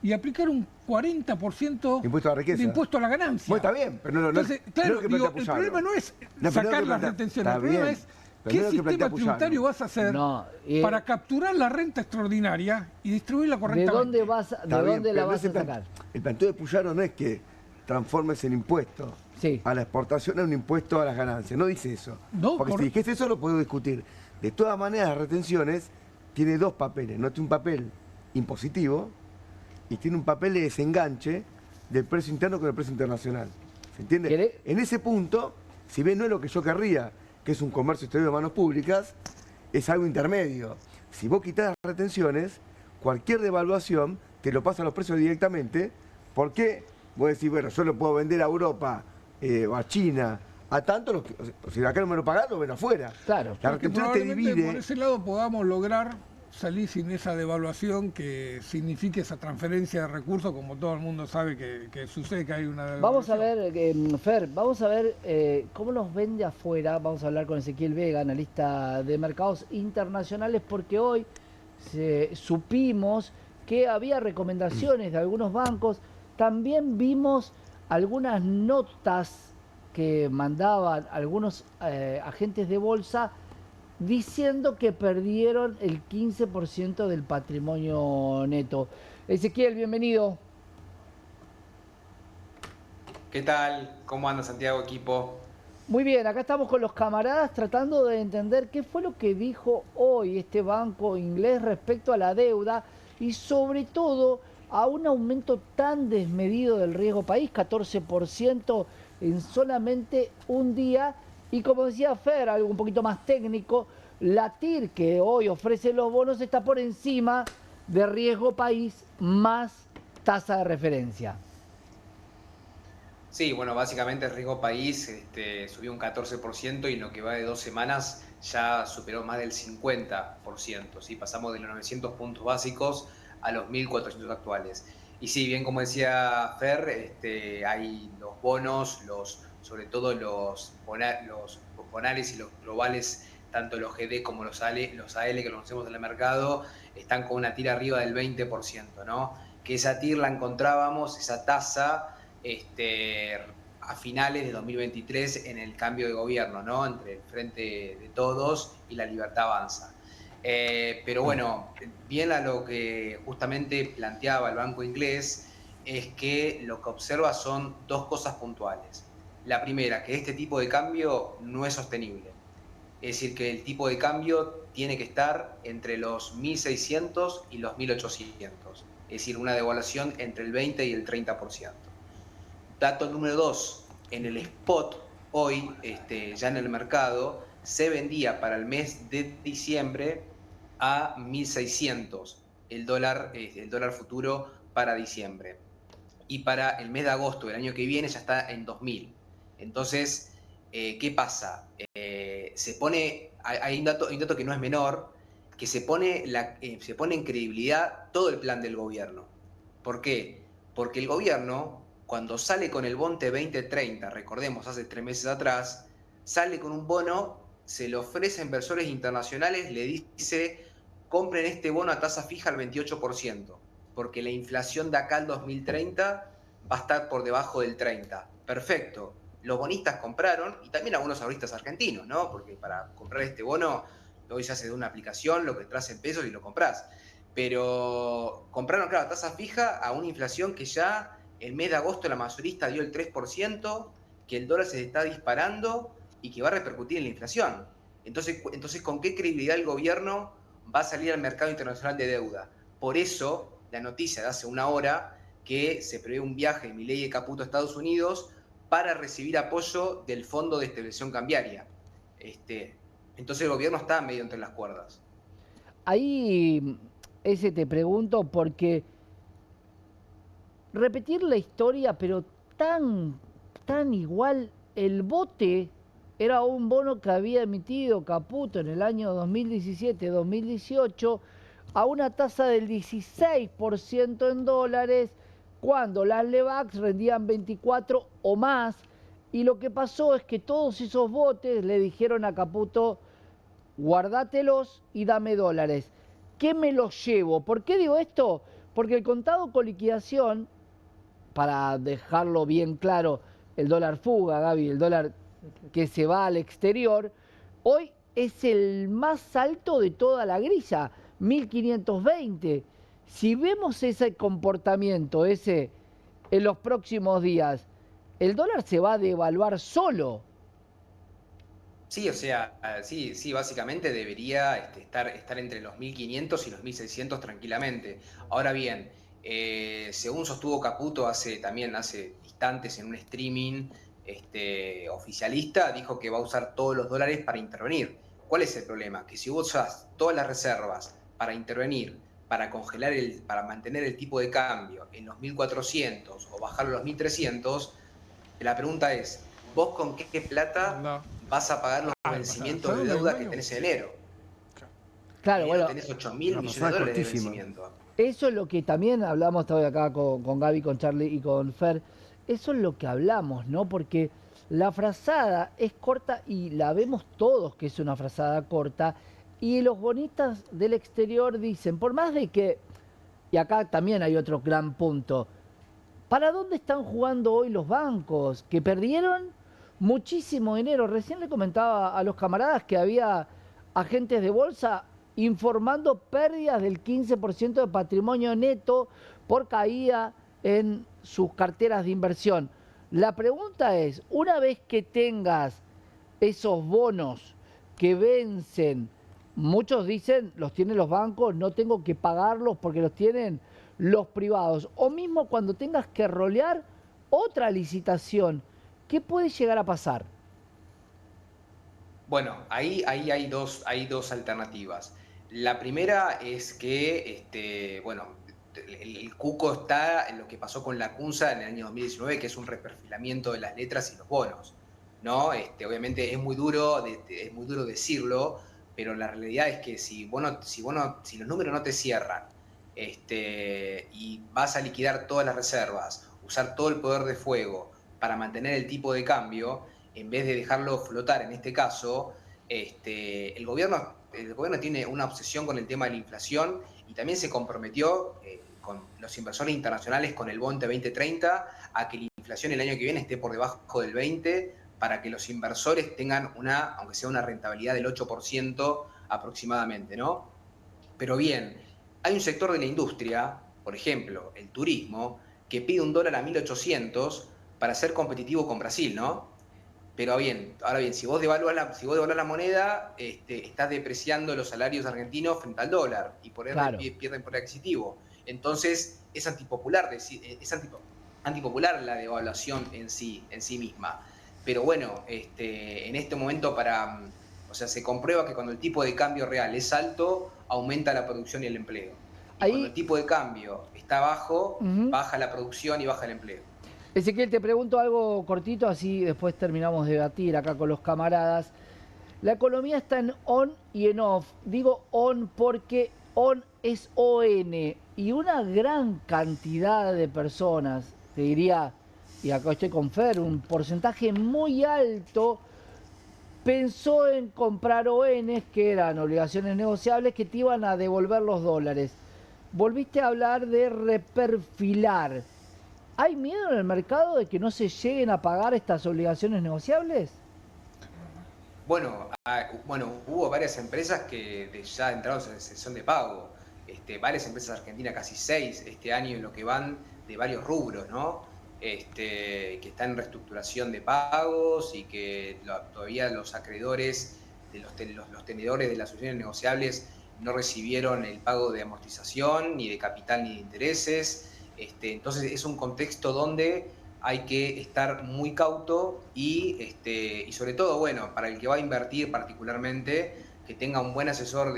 y aplicar un 40% impuesto a la riqueza, de impuesto a la ganancia. Bueno, está bien, pero no. Entonces, claro, digo, el problema no es sacar las retenciones, el problema es ¿qué sistema tributario vas a hacer para capturar la renta extraordinaria y distribuirla correctamente? ¿De dónde la vas a sacar? El planteo de Puyaro no es que transformes el impuesto a la exportación en un impuesto a las ganancias. No dice eso. Porque si dijese eso lo puedo discutir. De todas maneras, las retenciones tiene dos papeles. No tiene un papel impositivo y tiene un papel de desenganche del precio interno con el precio internacional. ¿Se entiende? En ese punto, si bien no es lo que yo querría, que es un comercio exterior de manos públicas, es algo intermedio. Si vos quitas las retenciones, cualquier devaluación te lo pasa a los precios directamente, porque vos decís, bueno, yo lo puedo vender a Europa o a China, a tanto, si acá no me lo pagás, lo ven afuera. Claro. La retención te divide. Por ese lado podamos lograr salir sin esa devaluación que signifique esa transferencia de recursos, como todo el mundo sabe que sucede, que hay una devaluación. Vamos a ver, Fer, vamos a ver cómo nos vende afuera. Vamos a hablar con Ezequiel Vega, analista de mercados internacionales, porque hoy supimos que había recomendaciones de algunos bancos. También vimos algunas notas que mandaban algunos agentes de bolsa diciendo que perdieron el 15% del patrimonio neto. Ezequiel, bienvenido. ¿Qué tal? ¿Cómo anda, Santiago, equipo? Muy bien, acá estamos con los camaradas tratando de entender qué fue lo que dijo hoy este banco inglés respecto a la deuda y sobre todo a un aumento tan desmedido del riesgo país, 14% en solamente un día. Y como decía Fer, algo un poquito más técnico, la TIR que hoy ofrece los bonos está por encima de riesgo país más tasa de referencia. Sí, bueno, básicamente el riesgo país subió un 14% y en lo que va de 2 semanas ya superó más del 50%. ¿Sí? Pasamos de los 900 puntos básicos a los 1.400 actuales. Y sí, bien como decía Fer, hay los bonos, sobre todo los bonales y los globales, tanto los GD como los AL que conocemos en el mercado, están con una TIR arriba del 20%, ¿no? Que esa TIR la encontrábamos, esa tasa, a finales de 2023 en el cambio de gobierno, ¿no? Entre el Frente de Todos y La Libertad Avanza. Pero bueno, bien a lo que justamente planteaba el banco inglés, es que lo que observa son dos cosas puntuales. La primera, que este tipo de cambio no es sostenible. Es decir, que el tipo de cambio tiene que estar entre los 1.600 y los 1.800. Es decir, una devaluación entre el 20 y el 30%. Dato número 2, en el spot, hoy, ya en el mercado, se vendía para el mes de diciembre a 1.600 el dólar futuro para diciembre. Y para el mes de agosto del año que viene ya está en 2.000. Entonces, ¿qué pasa? Hay un dato que no es menor, que se pone en credibilidad todo el plan del gobierno. ¿Por qué? Porque el gobierno, cuando sale con el Bonte 2030, recordemos, hace 3 meses atrás, sale con un bono, se lo ofrece a inversores internacionales, le dice, compren este bono a tasa fija al 28%, porque la inflación de acá al 2030 va a estar por debajo del 30%. Perfecto. Los bonistas compraron, y también algunos ahorristas argentinos, ¿no? Porque para comprar este bono, hoy se hace de una aplicación, lo que traes en pesos y lo compras. Pero compraron, claro, tasa fija a una inflación que ya el mes de agosto la mayorista dio el 3%, que el dólar se está disparando y que va a repercutir en la inflación. Entonces, ¿con qué credibilidad el gobierno va a salir al mercado internacional de deuda? Por eso, la noticia de hace una hora, que se prevé un viaje de Milei y de Caputo a Estados Unidos para recibir apoyo del Fondo de Estabilización Cambiaria. Entonces el gobierno está medio entre las cuerdas. Ahí, te pregunto, porque repetir la historia, pero tan igual, el bote era un bono que había emitido Caputo en el año 2017-2018 a una tasa del 16% en dólares, cuando las Levax rendían 24 o más, y lo que pasó es que todos esos botes le dijeron a Caputo, guardátelos y dame dólares. ¿Qué me los llevo? ¿Por qué digo esto? Porque el contado con liquidación, para dejarlo bien claro, el dólar fuga, Gaby, el dólar que se va al exterior, hoy es el más alto de toda la grilla, 1.520. Si vemos ese comportamiento, en los próximos días, el dólar se va a devaluar solo. Sí, o sea, sí, básicamente debería estar entre los 1.500 y los 1.600 tranquilamente. Ahora bien, Según sostuvo Caputo hace instantes en un streaming oficialista, dijo que va a usar todos los dólares para intervenir. ¿Cuál es el problema? Que si vos usas todas las reservas para intervenir, para congelar, para mantener el tipo de cambio en los 1.400 o bajarlo a los 1.300, la pregunta es, ¿vos con qué plata vas a pagar los vencimientos de deuda que tenés en enero? Claro, bueno. Tenés 8.000 millones de dólares de vencimiento. Eso es lo que también hablamos, estoy acá con Gaby, con Charlie y con Fer. Eso es lo que hablamos, ¿no? Porque la frazada es corta y la vemos todos que es una frazada corta. Y los bonistas del exterior dicen, por más de que, y acá también hay otro gran punto, ¿para dónde están jugando hoy los bancos? Que perdieron muchísimo dinero. Recién le comentaba a los camaradas que había agentes de bolsa informando pérdidas del 15% de patrimonio neto por caída en sus carteras de inversión. La pregunta es, una vez que tengas esos bonos que vencen, muchos dicen, los tienen los bancos, no tengo que pagarlos porque los tienen los privados. O mismo cuando tengas que rolear otra licitación, ¿qué puede llegar a pasar? Bueno, ahí hay dos alternativas. La primera es que, el cuco está en lo que pasó con la CUNSA en el año 2019, que es un reperfilamiento de las letras y los bonos, ¿no? Obviamente es muy duro decirlo, pero la realidad es que si los números no te cierran, y vas a liquidar todas las reservas, usar todo el poder de fuego para mantener el tipo de cambio, en vez de dejarlo flotar en este caso, el gobierno tiene una obsesión con el tema de la inflación y también se comprometió con los inversores internacionales con el Bond 2030 a que la inflación el año que viene esté por debajo del 20% para que los inversores tengan aunque sea una rentabilidad del 8% aproximadamente, ¿no? Pero bien, hay un sector de la industria, por ejemplo, el turismo, que pide $1 a 1.800 para ser competitivo con Brasil, ¿no? Pero ahora bien, si vos devaluás la moneda, estás depreciando los salarios argentinos frente al dólar y por ende pierden poder adquisitivo. Entonces es antipopular la devaluación en sí misma. Pero bueno, en este momento se comprueba que cuando el tipo de cambio real es alto, aumenta la producción y el empleo. Y cuando el tipo de cambio está bajo, baja la producción y baja el empleo. Ezequiel, te pregunto algo cortito, así después terminamos de debatir acá con los camaradas. La economía está en on y en off. Digo on porque on es ON. Y una gran cantidad de personas, te diría, y acá estoy con Fer, un porcentaje muy alto, pensó en comprar ONs, que eran obligaciones negociables, que te iban a devolver los dólares. Volviste a hablar de reperfilar. ¿Hay miedo en el mercado de que no se lleguen a pagar estas obligaciones negociables? Bueno, hubo varias empresas que ya entraron en sesión de pago. Varias empresas argentinas, casi 6 este año en lo que van de varios rubros, ¿no? Que están en reestructuración de pagos y que todavía los acreedores, los tenedores de las opciones negociables no recibieron el pago de amortización, ni de capital, ni de intereses. Entonces es un contexto donde hay que estar muy cauto y sobre todo, para el que va a invertir particularmente, que tenga un buen asesor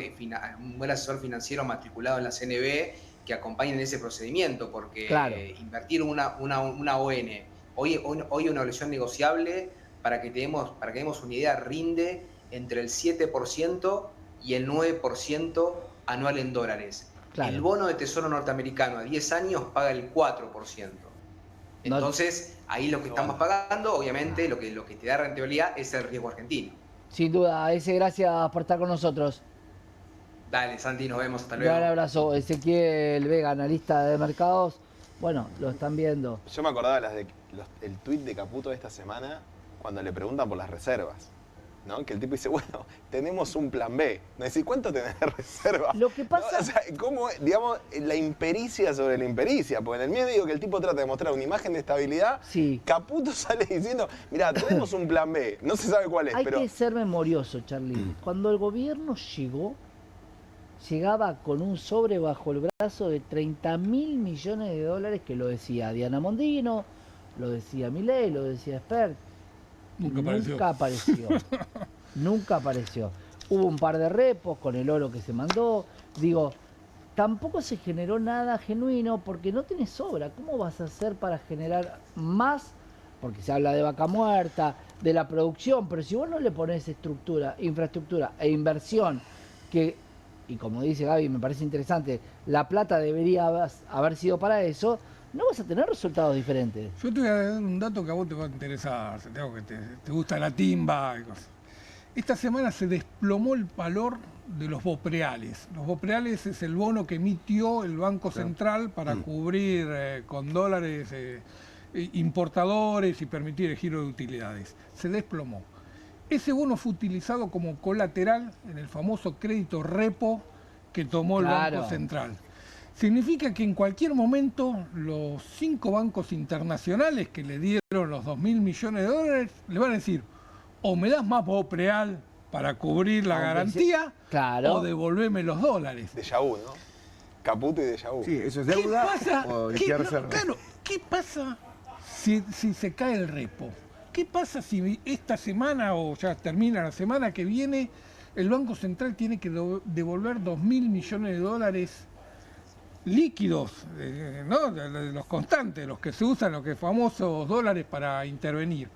financiero matriculado en la CNB que acompañe en ese procedimiento, porque invertir una ON, hoy una obligación negociable, para que demos una idea, rinde entre el 7% y el 9% anual en dólares. Claro. El bono de tesoro norteamericano a 10 años paga el 4%. Entonces, ahí lo que estamos pagando, obviamente, lo que te da rentabilidad es el riesgo argentino. Sin duda, gracias por estar con nosotros. Dale, Santi, nos vemos, hasta luego. Un gran abrazo. Ezequiel Vega, analista de mercados. Bueno, lo están viendo. Yo me acordaba el tuit de Caputo de esta semana cuando le preguntan por las reservas, ¿no? Que el tipo dice, tenemos un plan B. Me decís, ¿cuánto tenés de reserva? Lo que pasa... ¿No? O sea, ¿cómo, digamos, la impericia sobre la impericia? Porque en el medio que el tipo trata de mostrar una imagen de estabilidad, Caputo sale diciendo, mirá, tenemos un plan B. No se sabe cuál es, Hay que ser memorioso, Charlie. Cuando el gobierno llegó, llegaba con un sobre bajo el brazo de 30.000 millones de dólares, que lo decía Diana Mondino, lo decía Milei, lo decía Spert. Nunca apareció. Nunca apareció. Hubo un par de repos con el oro que se mandó. Digo, tampoco se generó nada genuino porque no tenés sobra. ¿Cómo vas a hacer para generar más? Porque se habla de vaca muerta, de la producción, pero si vos no le pones estructura, infraestructura e inversión, que, y como dice Gaby, me parece interesante, la plata debería haber sido para eso, no vas a tener resultados diferentes. Yo te voy a dar un dato que a vos te va a interesar, Santiago, que te gusta la timba y cosas. Esta semana se desplomó el valor de los bopreales. Los bopreales es el bono que emitió el Banco Central para cubrir con dólares importadores y permitir el giro de utilidades. Se desplomó. Ese bono fue utilizado como colateral en el famoso crédito repo que tomó el Banco Central. Significa que en cualquier momento los 5 bancos internacionales que le dieron los 2.000 millones de dólares le van a decir: o me das más bopreal para cubrir la garantía, o devolveme los dólares. Déjà vu, ¿no? Caputo y déjà vu. Sí, eso es deuda o liquidar reserva. Claro, ¿qué pasa si se cae el repo? ¿Qué pasa si esta semana o ya termina la semana que viene el Banco Central tiene que devolver 2.000 millones de dólares líquidos, ¿no? De los constantes, los que se usan, los que famosos dólares para intervenir?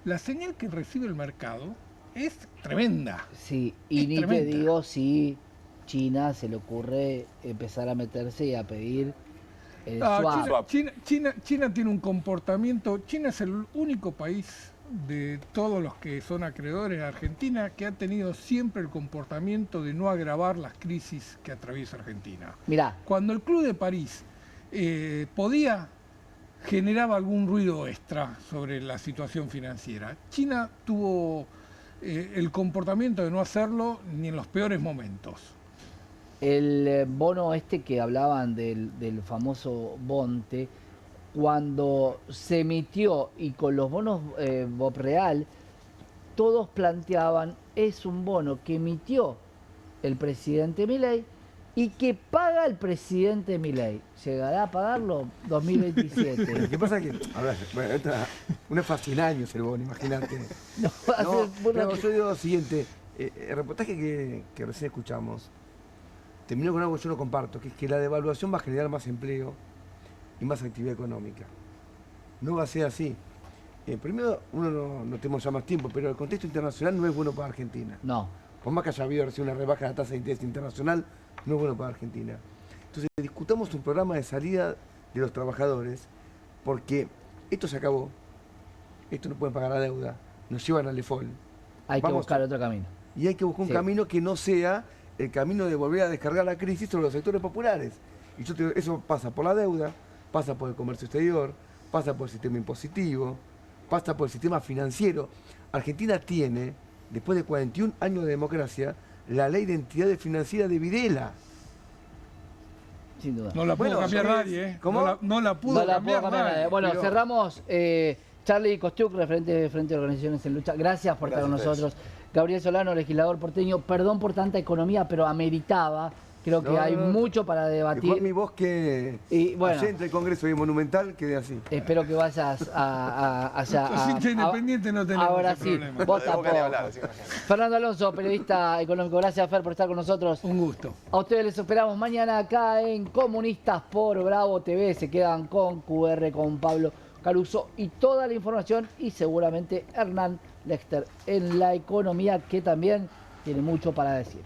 La señal que recibe el mercado es tremenda. Sí, y ni te digo si China se le ocurre empezar a meterse y a pedir el swap. China tiene un comportamiento. China es el único país de todos los que son acreedores a Argentina que ha tenido siempre el comportamiento de no agravar las crisis que atraviesa Argentina. Mirá. Cuando el Club de París generaba algún ruido extra sobre la situación financiera, China tuvo el comportamiento de no hacerlo ni en los peores momentos. El bono que hablaban del famoso Bonte, cuando se emitió y con los bonos Bopreal, todos planteaban, es un bono que emitió el presidente Milei y que paga el presidente Milei. ¿Llegará a pagarlo 2027? Lo que pasa es que, a ver, bueno, uno es fácil años el bono, imagínate. Pero yo digo lo siguiente, el reportaje que recién escuchamos terminó con algo que yo no comparto, que es que la devaluación va a generar más empleo y más actividad económica. No va a ser así. Primero, uno no tenemos ya más tiempo, pero el contexto internacional no es bueno para Argentina. No. Por más que haya habido recién una rebaja de la tasa de interés internacional, no es bueno para Argentina. Entonces, discutamos un programa de salida de los trabajadores, porque esto se acabó, esto no pueden pagar la deuda, nos llevan al default. Hay que buscar otro camino. Y hay que buscar un camino que no sea el camino de volver a descargar la crisis sobre los sectores populares. Y yo te digo, eso pasa por la deuda, pasa por el comercio exterior, pasa por el sistema impositivo, pasa por el sistema financiero. Argentina tiene, después de 41 años de democracia, la ley de entidades financieras de Videla. Sin duda. No la pudo cambiar nadie, ¿eh? ¿Cómo? No la pudo cambiar nadie. Bueno, pero cerramos. Charlie Kostiuk, referente de Frente de Organizaciones en Lucha. Gracias por estar con nosotros. Gabriel Solano, legislador porteño. Perdón por tanta economía, pero ameritaba. Creo que hay mucho para debatir. Fue mi voz que allá entre el Congreso y Monumental quede así. Espero que vayas allá. Independiente no tenemos ahora sí, problema. vos tampoco. Fernando Alonso, periodista económico. Gracias, Fer, por estar con nosotros. Un gusto. A ustedes les esperamos mañana acá en Comunistas por Bravo TV. Se quedan con QR, con Pablo Caruso y toda la información, y seguramente Hernán Lexter en la economía, que también tiene mucho para decir.